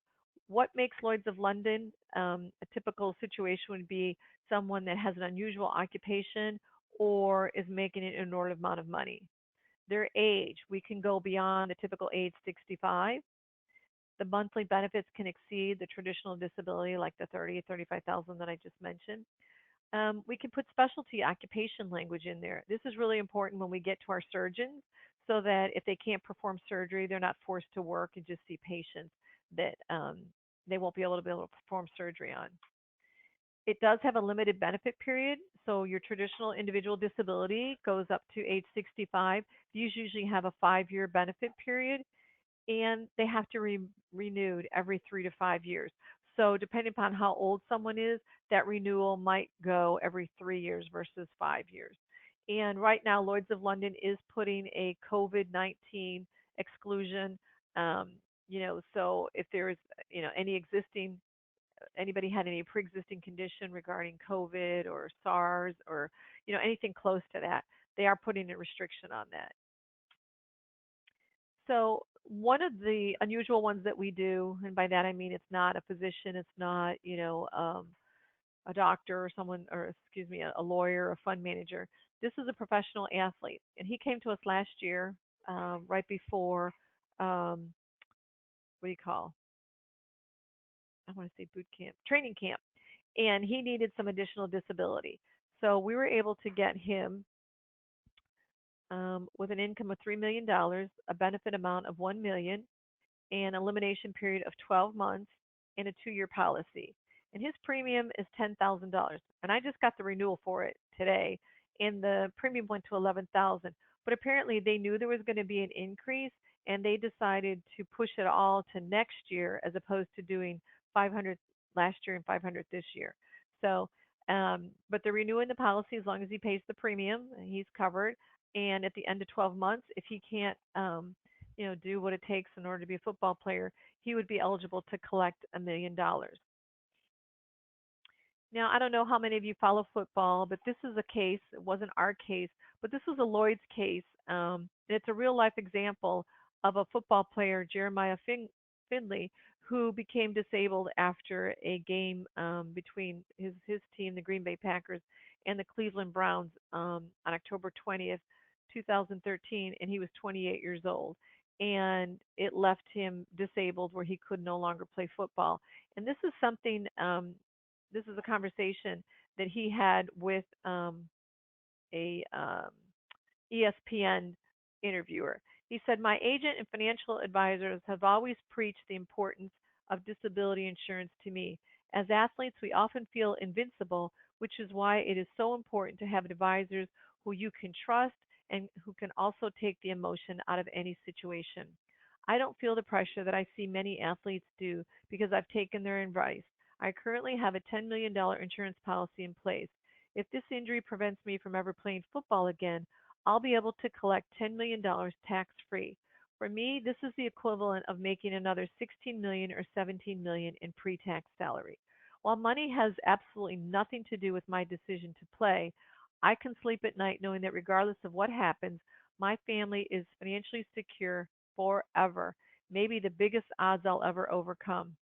what makes Lloyd's of London a typical situation would be someone that has an unusual occupation or is making an inordinate amount of money. Their age, we can go beyond the typical age 65. The monthly benefits can exceed the traditional disability, like the 30, 35,000 that I just mentioned. We can put specialty occupation language in there. This is really important when we get to our surgeons so that if they can't perform surgery, they're not forced to work and just see patients that they won't be able to perform surgery on. It does have a limited benefit period, so your traditional individual disability goes up to age 65. These usually have a 5-year benefit period, and they have to be renewed every 3 to 5 years. So, depending upon how old someone is, that renewal might go every 3 years versus 5 years. And right now, Lloyd's of London is putting a COVID-19 exclusion. Um, so if there's any existing anybody had any pre-existing condition regarding COVID or SARS or anything close to that, they are putting a restriction on that. So one of the unusual ones that we do, and by that I mean it's not a physician, it's not a doctor or someone, or excuse me, a lawyer, a fund manager. This is a professional athlete, and he came to us last year, right before what do you call? I want to say boot camp, training camp, and he needed some additional disability. So we were able to get him with an income of $3 million, a benefit amount of 1 million, an elimination period of 12 months, and a 2-year policy. And his premium is $10,000. And I just got the renewal for it today, and the premium went to 11,000. But apparently they knew there was going to be an increase, and they decided to push it all to next year as opposed to doing 500 last year and 500 this year. So, but they're renewing the policy as long as he pays the premium, he's covered. And at the end of 12 months, if he can't, do what it takes in order to be a football player, he would be eligible to collect $1 million. Now, I don't know how many of you follow football, but this is a case. It wasn't our case, but this was a Lloyd's case. And it's a real life example of a football player, Jeremiah Finley, who became disabled after a game between his team, the Green Bay Packers, and the Cleveland Browns on October 20th, 2013, and he was 28 years old. And it left him disabled where he could no longer play football. And this is a conversation that he had with a ESPN interviewer. He said, "My agent and financial advisors have always preached the importance of disability insurance to me. As athletes, we often feel invincible, which is why it is so important to have advisors who you can trust and who can also take the emotion out of any situation. I don't feel the pressure that I see many athletes do because I've taken their advice. I currently have a $10 million insurance policy in place. If this injury prevents me from ever playing football again, I'll be able to collect $10 million tax free. For me, this is the equivalent of making another 16 million or 17 million in pre-tax salary. While money has absolutely nothing to do with my decision to play, I can sleep at night knowing that regardless of what happens, my family is financially secure forever. Maybe the biggest odds I'll ever overcome.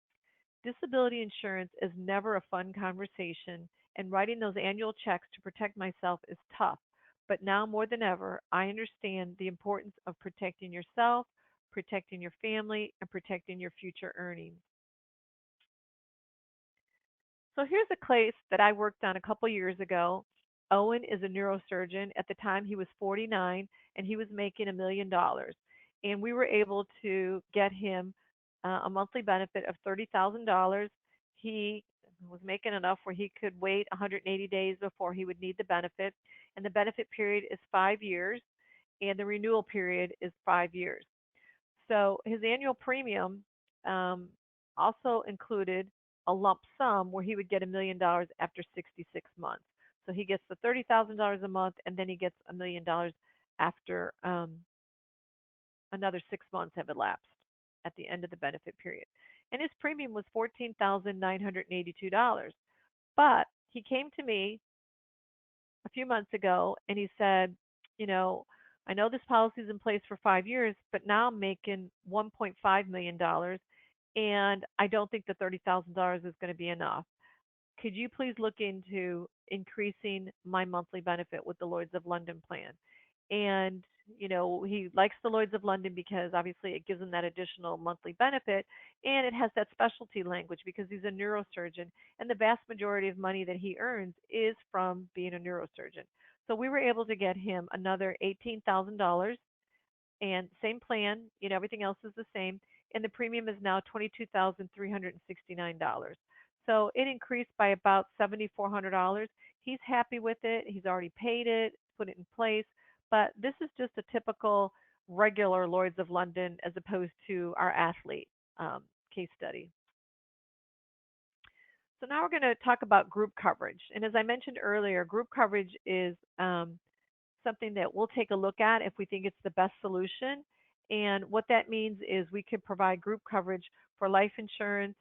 Disability insurance is never a fun conversation, and writing those annual checks to protect myself is tough. But now more than ever, I understand the importance of protecting yourself, protecting your family, and protecting your future earnings. So here's a case that I worked on a couple years ago. Owen is a neurosurgeon. At the time, he was 49 and he was making $1 million. And we were able to get him a monthly benefit of $30,000. He was making enough where he could wait 180 days before he would need the benefit. And the benefit period is 5 years, and the renewal period is 5 years. So his annual premium um, also included a lump sum where he would get $1 million after 66 months. So he gets the $30,000 a month, and then he gets $1 million after another 6 months have elapsed at the end of the benefit period. And his premium was $14,982. But he came to me a few months ago and he said, you know, I know this policy is in place for 5 years, but now I'm making $1.5 million and I don't think the $30,000 is going to be enough. Could you please look into increasing my monthly benefit with the Lloyds of London plan? And he likes the Lloyds of London because obviously it gives him that additional monthly benefit, and it has that specialty language because he's a neurosurgeon, and the vast majority of money that he earns is from being a neurosurgeon. So we were able to get him another $18,000, and same plan, everything else is the same, and the premium is now $22,369. So it increased by about $7,400. He's happy with it. He's already paid it, put it in place, but this is just a typical regular Lloyd's of London as opposed to our athlete case study. So now we're going to talk about group coverage. And as I mentioned earlier, group coverage is something that we'll take a look at if we think it's the best solution. And what that means is we could provide group coverage for life insurance,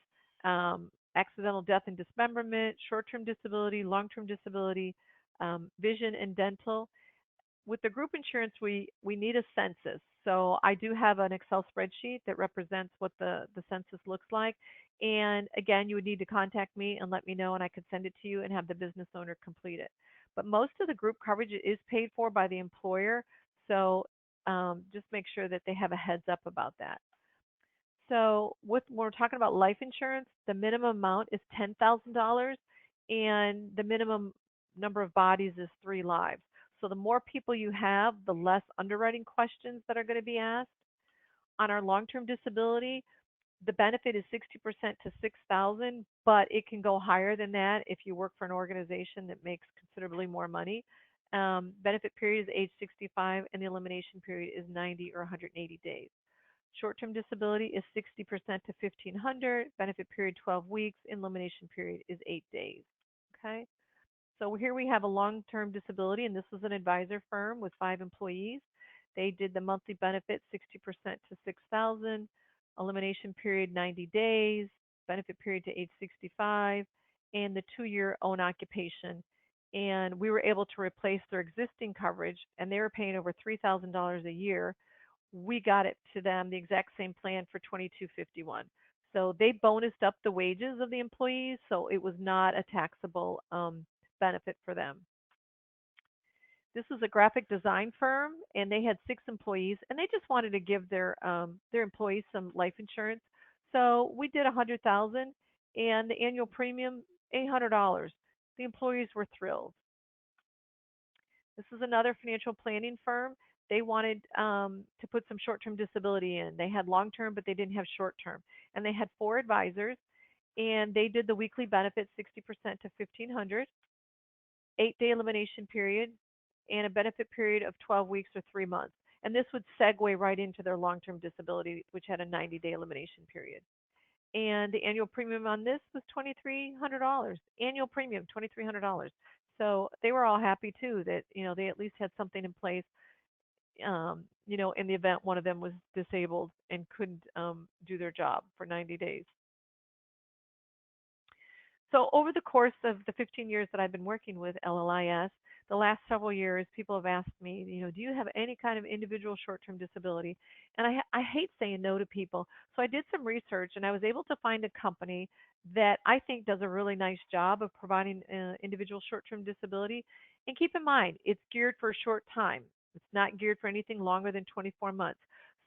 accidental death and dismemberment, short term disability, long term disability, vision, and dental. With the group insurance, we need a census. So I do have an Excel spreadsheet that represents what the census looks like. And again, you would need to contact me and let me know, and I could send it to you and have the business owner complete it. But most of the group coverage is paid for by the employer. So just make sure that they have a heads up about that. So when we're talking about life insurance, the minimum amount is $10,000 and the minimum number of bodies is 3 lives. So the more people you have, the less underwriting questions that are going to be asked. On our long-term disability, the benefit is 60% to 6,000, but it can go higher than that if you work for an organization that makes considerably more money. Benefit period is age 65, and the elimination period is 90 or 180 days. Short-term disability is 60% to 1500. Benefit period 12 weeks. Elimination period is 8 days. Okay. So here we have a long-term disability, and this was an advisor firm with 5 employees. They did the monthly benefit 60% to 6,000, elimination period 90 days, benefit period to age 65, and the 2-year own occupation. And we were able to replace their existing coverage, and they were paying over $3,000 a year. We got it to them the exact same plan for 2251. So they bonused up the wages of the employees, so it was not a taxable benefit for them. This was a graphic design firm, and they had 6 employees, and they just wanted to give their employees some life insurance. So we did 100,000, and the annual premium $800. The employees were thrilled. This is another financial planning firm. They wanted to put some short-term disability in. They had long-term, but they didn't have short-term, and they had 4 advisors, and they did the weekly benefit 60% to 1500, 8-day elimination period, and a benefit period of 12 weeks or 3 months. And this would segue right into their long-term disability, which had a 90-day elimination period. And the annual premium on this was $2,300. Annual premium $2,300. So they were all happy too that they at least had something in place. In the event one of them was disabled and couldn't do their job for 90 days. So over the course of the 15 years that I've been working with LLIS, the last several years, people have asked me, do you have any kind of individual short-term disability? And I hate saying no to people. So I did some research, and I was able to find a company that I think does a really nice job of providing individual short-term disability. And keep in mind, it's geared for a short time. It's not geared for anything longer than 24 months.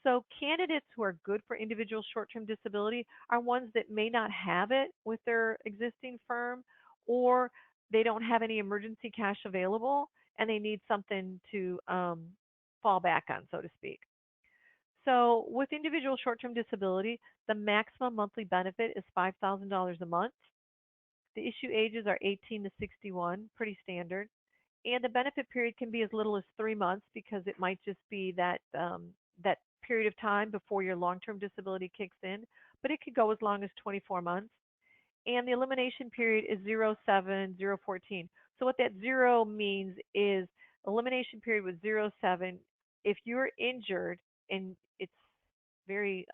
So candidates who are good for individual short-term disability are ones that may not have it with their existing firm, or they don't have any emergency cash available and they need something to fall back on, so to speak. So with individual short-term disability, the maximum monthly benefit is $5,000 a month. The issue ages are 18 to 61, pretty standard. And the benefit period can be as little as 3 months because it might just be that period of time before your long-term disability kicks in, but it could go as long as 24 months. And the elimination period is 0/7/014. So what that zero means is elimination period was 0/7. If you're injured, and it's very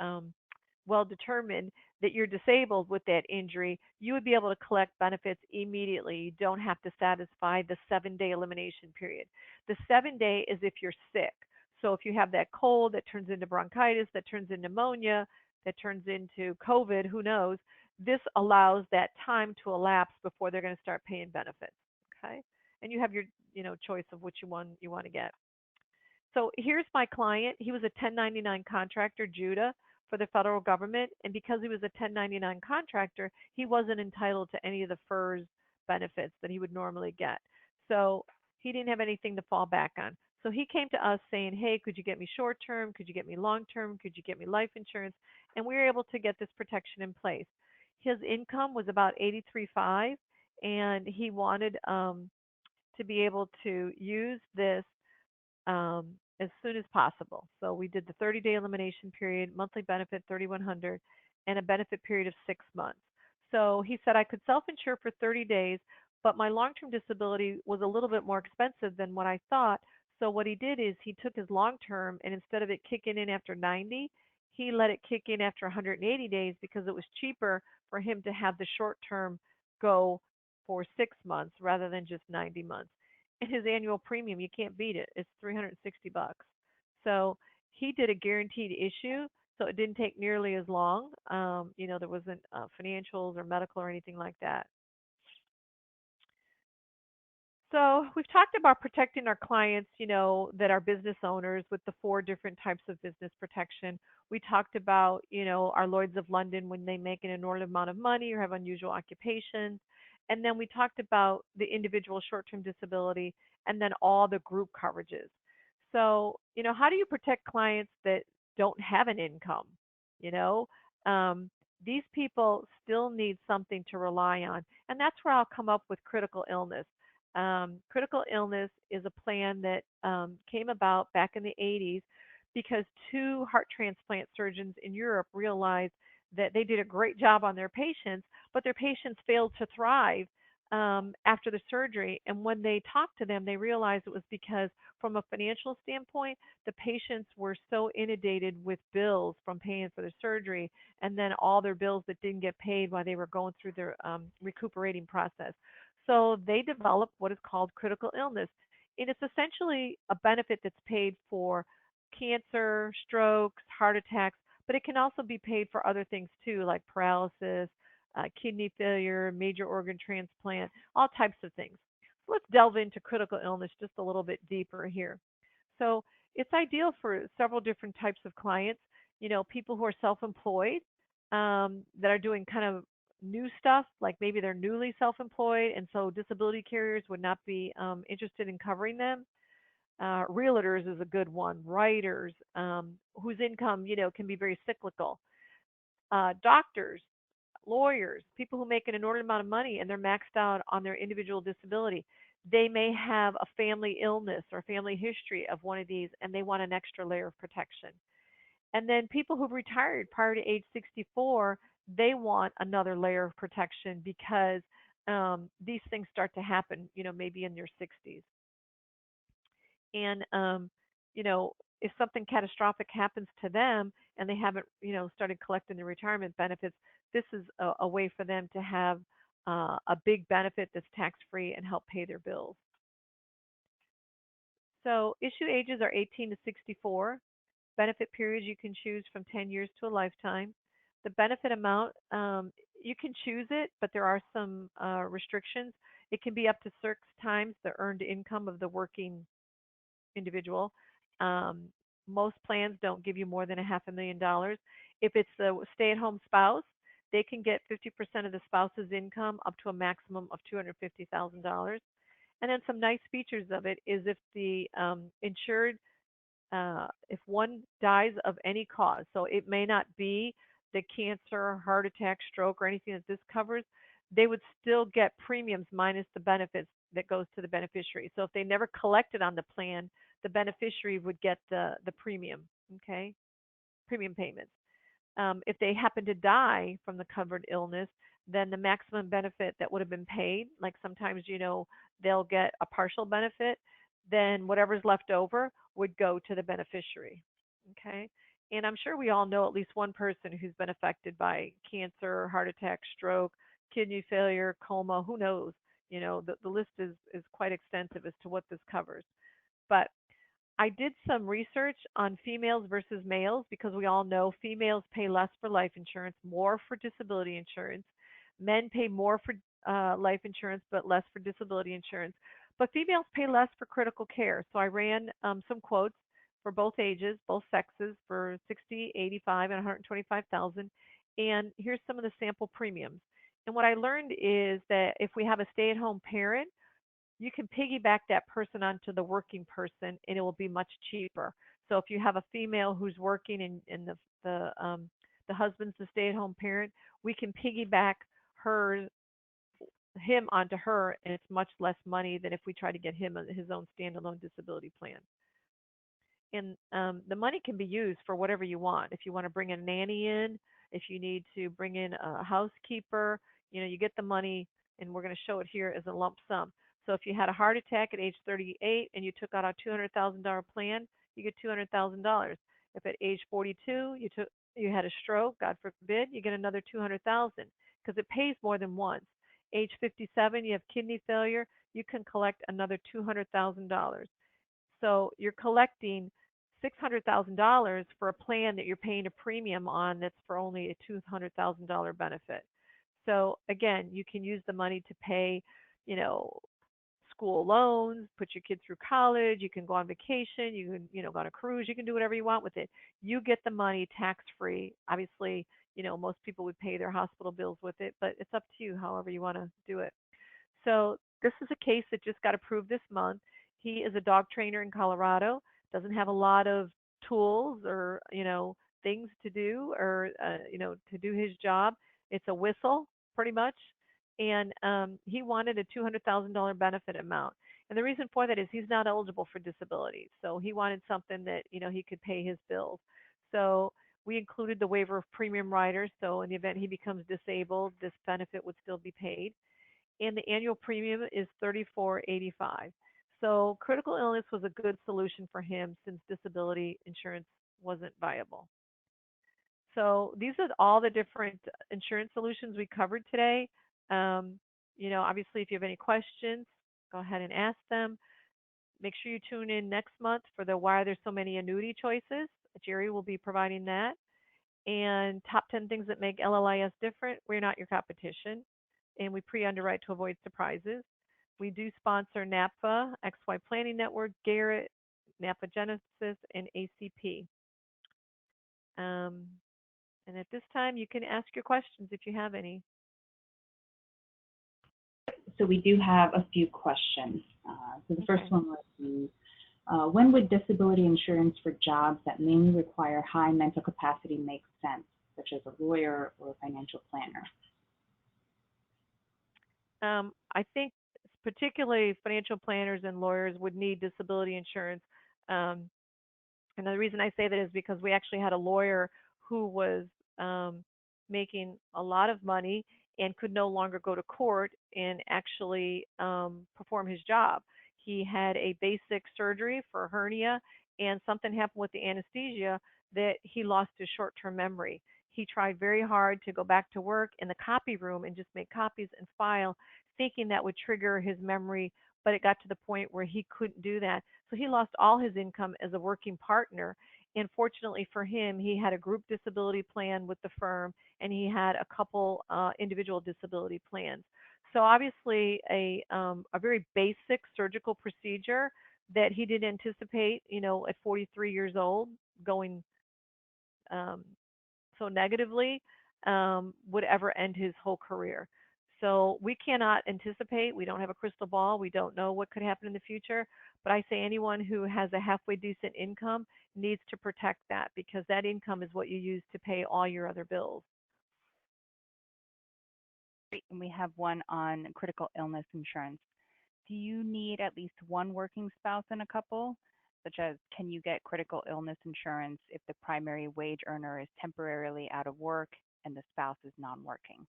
well determined that you're disabled with that injury, you would be able to collect benefits immediately. You don't have to satisfy the 7-day elimination period. The 7-day is if you're sick. So if you have that cold that turns into bronchitis, that turns into pneumonia, that turns into COVID, who knows? This allows that time to elapse before they're going to start paying benefits. Okay, and you have your choice of which one you want to get. So here's my client. He was a 1099 contractor, Judah, for the federal government, and because he was a 1099 contractor, he wasn't entitled to any of the FERS benefits that he would normally get. So he didn't have anything to fall back on. So he came to us saying, "Hey, could you get me short term? Could you get me long term? Could you get me life insurance?" And we were able to get this protection in place. His income was about 83.5, and he wanted to be able to use this as soon as possible. So we did the 30-day elimination period, monthly benefit 3,100, and a benefit period of 6 months. So he said I could self-insure for 30 days, but my long-term disability was a little bit more expensive than what I thought. So what he did is he took his long-term, and instead of it kicking in after 90, he let it kick in after 180 days because it was cheaper for him to have the short-term go for 6 months rather than just 90 months. And his annual premium, you can't beat it. It's $360. So he did a guaranteed issue, so it didn't take nearly as long. There wasn't financials or medical or anything like that. So we've talked about protecting our clients, that are business owners with the 4 different types of business protection. We talked about, our Lloyds of London when they make an inordinate amount of money or have unusual occupations. And then we talked about the individual short-term disability and then all the group coverages. So, how do you protect clients that don't have an income? You know, um, these people still need something to rely on. And that's where I'll come up with critical illness. Critical illness is a plan that came about back in the 80s because two heart transplant surgeons in Europe realized that they did a great job on their patients, but their patients failed to thrive after the surgery. And when they talked to them, they realized it was because, from a financial standpoint, the patients were so inundated with bills from paying for the surgery and then all their bills that didn't get paid while they were going through their recuperating process. So they developed what is called critical illness. And it's essentially a benefit that's paid for cancer, strokes, heart attacks, but it can also be paid for other things too, like paralysis, kidney failure, major organ transplant, all types of things. So let's delve into critical illness just a little bit deeper here. So it's ideal for several different types of clients. People who are self-employed, that are doing kind of new stuff, like maybe they're newly self-employed, and so disability carriers would not be interested in covering them. Realtors is a good one. Writers, whose income, can be very cyclical. Doctors, lawyers, people who make an inordinate amount of money and they're maxed out on their individual disability. They may have a family illness or family history of one of these, and they want an extra layer of protection. And then people who've retired prior to age 64, they want another layer of protection because these things start to happen, maybe in their 60s. And if something catastrophic happens to them and they haven't, started collecting their retirement benefits, this is a way for them to have a big benefit that's tax free and help pay their bills. So issue ages are 18 to 64. Benefit periods you can choose from 10 years to a lifetime. The benefit amount, you can choose it, but there are some restrictions. It can be up to 6 times the earned income of the working individual. Um, Most plans don't give you more than a $500,000. If it's a stay-at-home spouse, they can get 50% of the spouse's income up to a maximum of $250,000. And then some nice features of it is if the insured, if one dies of any cause, so it may not be the cancer, heart attack, stroke, or anything that this covers, they would still get premiums minus the benefits that goes to the beneficiary. So if they never collected on the plan, the beneficiary would get the premium, okay, premium payments. If they happen to die from the covered illness, then the maximum benefit that would have been paid, like sometimes, they'll get a partial benefit, then whatever's left over would go to the beneficiary. Okay. And I'm sure we all know at least one person who's been affected by cancer, heart attack, stroke, kidney failure, coma, who knows? The list is quite extensive as to what this covers. But I did some research on females versus males because we all know females pay less for life insurance, more for disability insurance. Men pay more for life insurance, but less for disability insurance. But females pay less for critical care. So I ran some quotes for both ages, both sexes, for 60, 85, and 125,000. And here's some of the sample premiums. And what I learned is that if we have a stay-at-home parent, you can piggyback that person onto the working person and it will be much cheaper. So if you have a female who's working and the husband's the stay-at-home parent, we can piggyback her him onto her, and it's much less money than if we try to get him his own standalone disability plan. And the money can be used for whatever you want. If you want to bring a nanny in, if you need to bring in a housekeeper, you get the money, and we're going to show it here as a lump sum. So if you had a heart attack at age 38 and you took out a $200,000 plan, you get $200,000. If at age 42 you had a stroke, God forbid, you get another 200,000 because it pays more than once. Age 57, you have kidney failure, you can collect another $200,000. So you're collecting $600,000 for a plan that you're paying a premium on that's for only a $200,000 benefit. So again, you can use the money to pay, you know, school loans, put your kids through college, you can go on vacation, you can, go on a cruise, you can do whatever you want with it. You get the money tax free. Obviously, most people would pay their hospital bills with it, but it's up to you however you want to do it. So this is a case that just got approved this month. He is a dog trainer in Colorado, doesn't have a lot of tools or, things to do or, to do his job. It's a whistle pretty much. and he wanted a $200,000 benefit amount. And the reason for that is he's not eligible for disability, so he wanted something that he could pay his bills. So we included the waiver of premium riders, so in the event he becomes disabled, this benefit would still be paid. And the annual premium is 34.85. So critical illness was a good solution for him since disability insurance wasn't viable. So these are all the different insurance solutions we covered today. Um, Obviously, if you have any questions, go ahead and ask them. Make sure you tune in next month for the Why Are There So Many Annuity Choices. Jerry will be providing that. And top 10 things that make LLIS different. We're not your competition, and we pre-underwrite to avoid surprises. We do sponsor NAPFA, XY Planning Network, Garrett, NAPA Genesis, and ACP. Um, and at this time, you can ask your questions if you have any. So we do have a few questions. So the Okay. first one would be, when would disability insurance for jobs that mainly require high mental capacity make sense, such as a lawyer or a financial planner? I think particularly financial planners and lawyers would need disability insurance. Um, And the reason I say that is because we actually had a lawyer who was making a lot of money and could no longer go to court and actually perform his job. He had a basic surgery for a hernia, and something happened with the anesthesia that he lost his short term memory. He tried very hard to go back to work in the copy room and just make copies and file, thinking that would trigger his memory, but it got to the point where he couldn't do that. So he lost all his income as a working partner. And fortunately for him, he had a group disability plan with the firm, and he had a couple individual disability plans. So obviously, a very basic surgical procedure that he didn't anticipate, at 43 years old, going um, so negatively, would ever end his whole career. So we cannot anticipate. We don't have a crystal ball. We don't know what could happen in the future. But I say anyone who has a halfway decent income needs to protect that, because that income is what you use to pay all your other bills. Great. And we have one on critical illness insurance. Do you need at least one working spouse in a couple? Such as, can you get critical illness insurance if the primary wage earner is temporarily out of work and the spouse is non-working?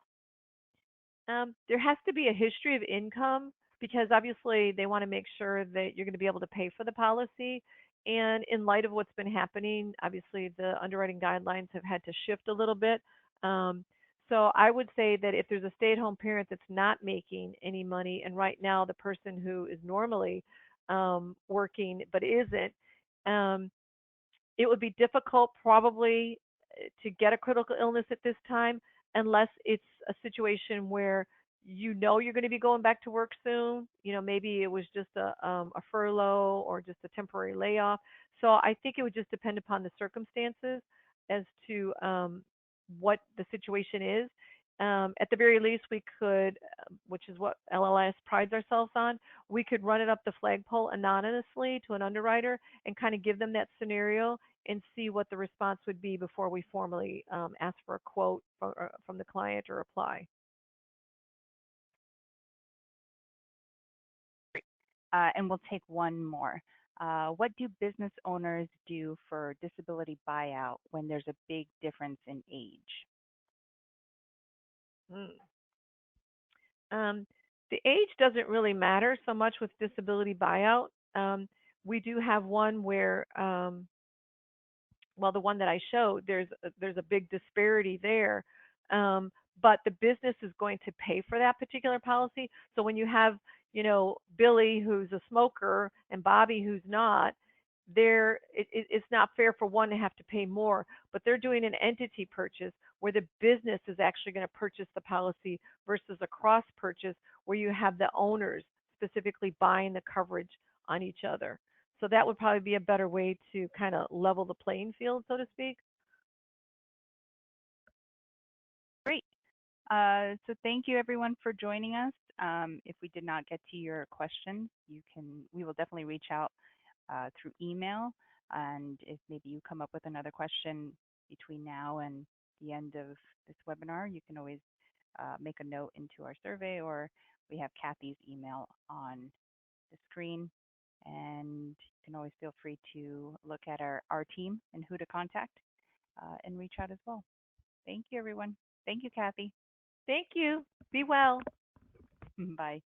There has to be a history of income, because obviously they want to make sure that you're going to be able to pay for the policy. And in light of what's been happening, obviously the underwriting guidelines have had to shift a little bit. Um, so I would say that if there's a stay-at-home parent that's not making any money, and right now the person who is normally working but isn't, um, it would be difficult probably to get a critical illness at this time, unless it's a situation where you're going to be going back to work soon. Maybe it was just a furlough or just a temporary layoff. So I think it would just depend upon the circumstances as to what the situation is. At the very least, we could, which is what LLS prides ourselves on, we could run it up the flagpole anonymously to an underwriter and kind of give them that scenario and see what the response would be before we formally ask for a quote from the client or apply. And we'll take one more. What do business owners do for disability buyout when there's a big difference in age? Hmm. Um, the age doesn't really matter so much with disability buyout. We do have one where, well, the one that I showed, there's a big disparity there. But the business is going to pay for that particular policy. So when you have, Billy who's a smoker and Bobby who's not, it's not fair for one to have to pay more. But they're doing an entity purchase where the business is actually going to purchase the policy versus a cross purchase where you have the owners specifically buying the coverage on each other. So that would probably be a better way to kind of level the playing field, so to speak. Great. So thank you everyone for joining us. If we did not get to your question, we will definitely reach out through email. And if maybe you come up with another question between now and the end of this webinar, you can always make a note into our survey, or we have Kathy's email on the screen. And you can always feel free to look at our team and who to contact and reach out as well. Thank you, everyone. Thank you, Kathy. Thank you. Be well. Bye.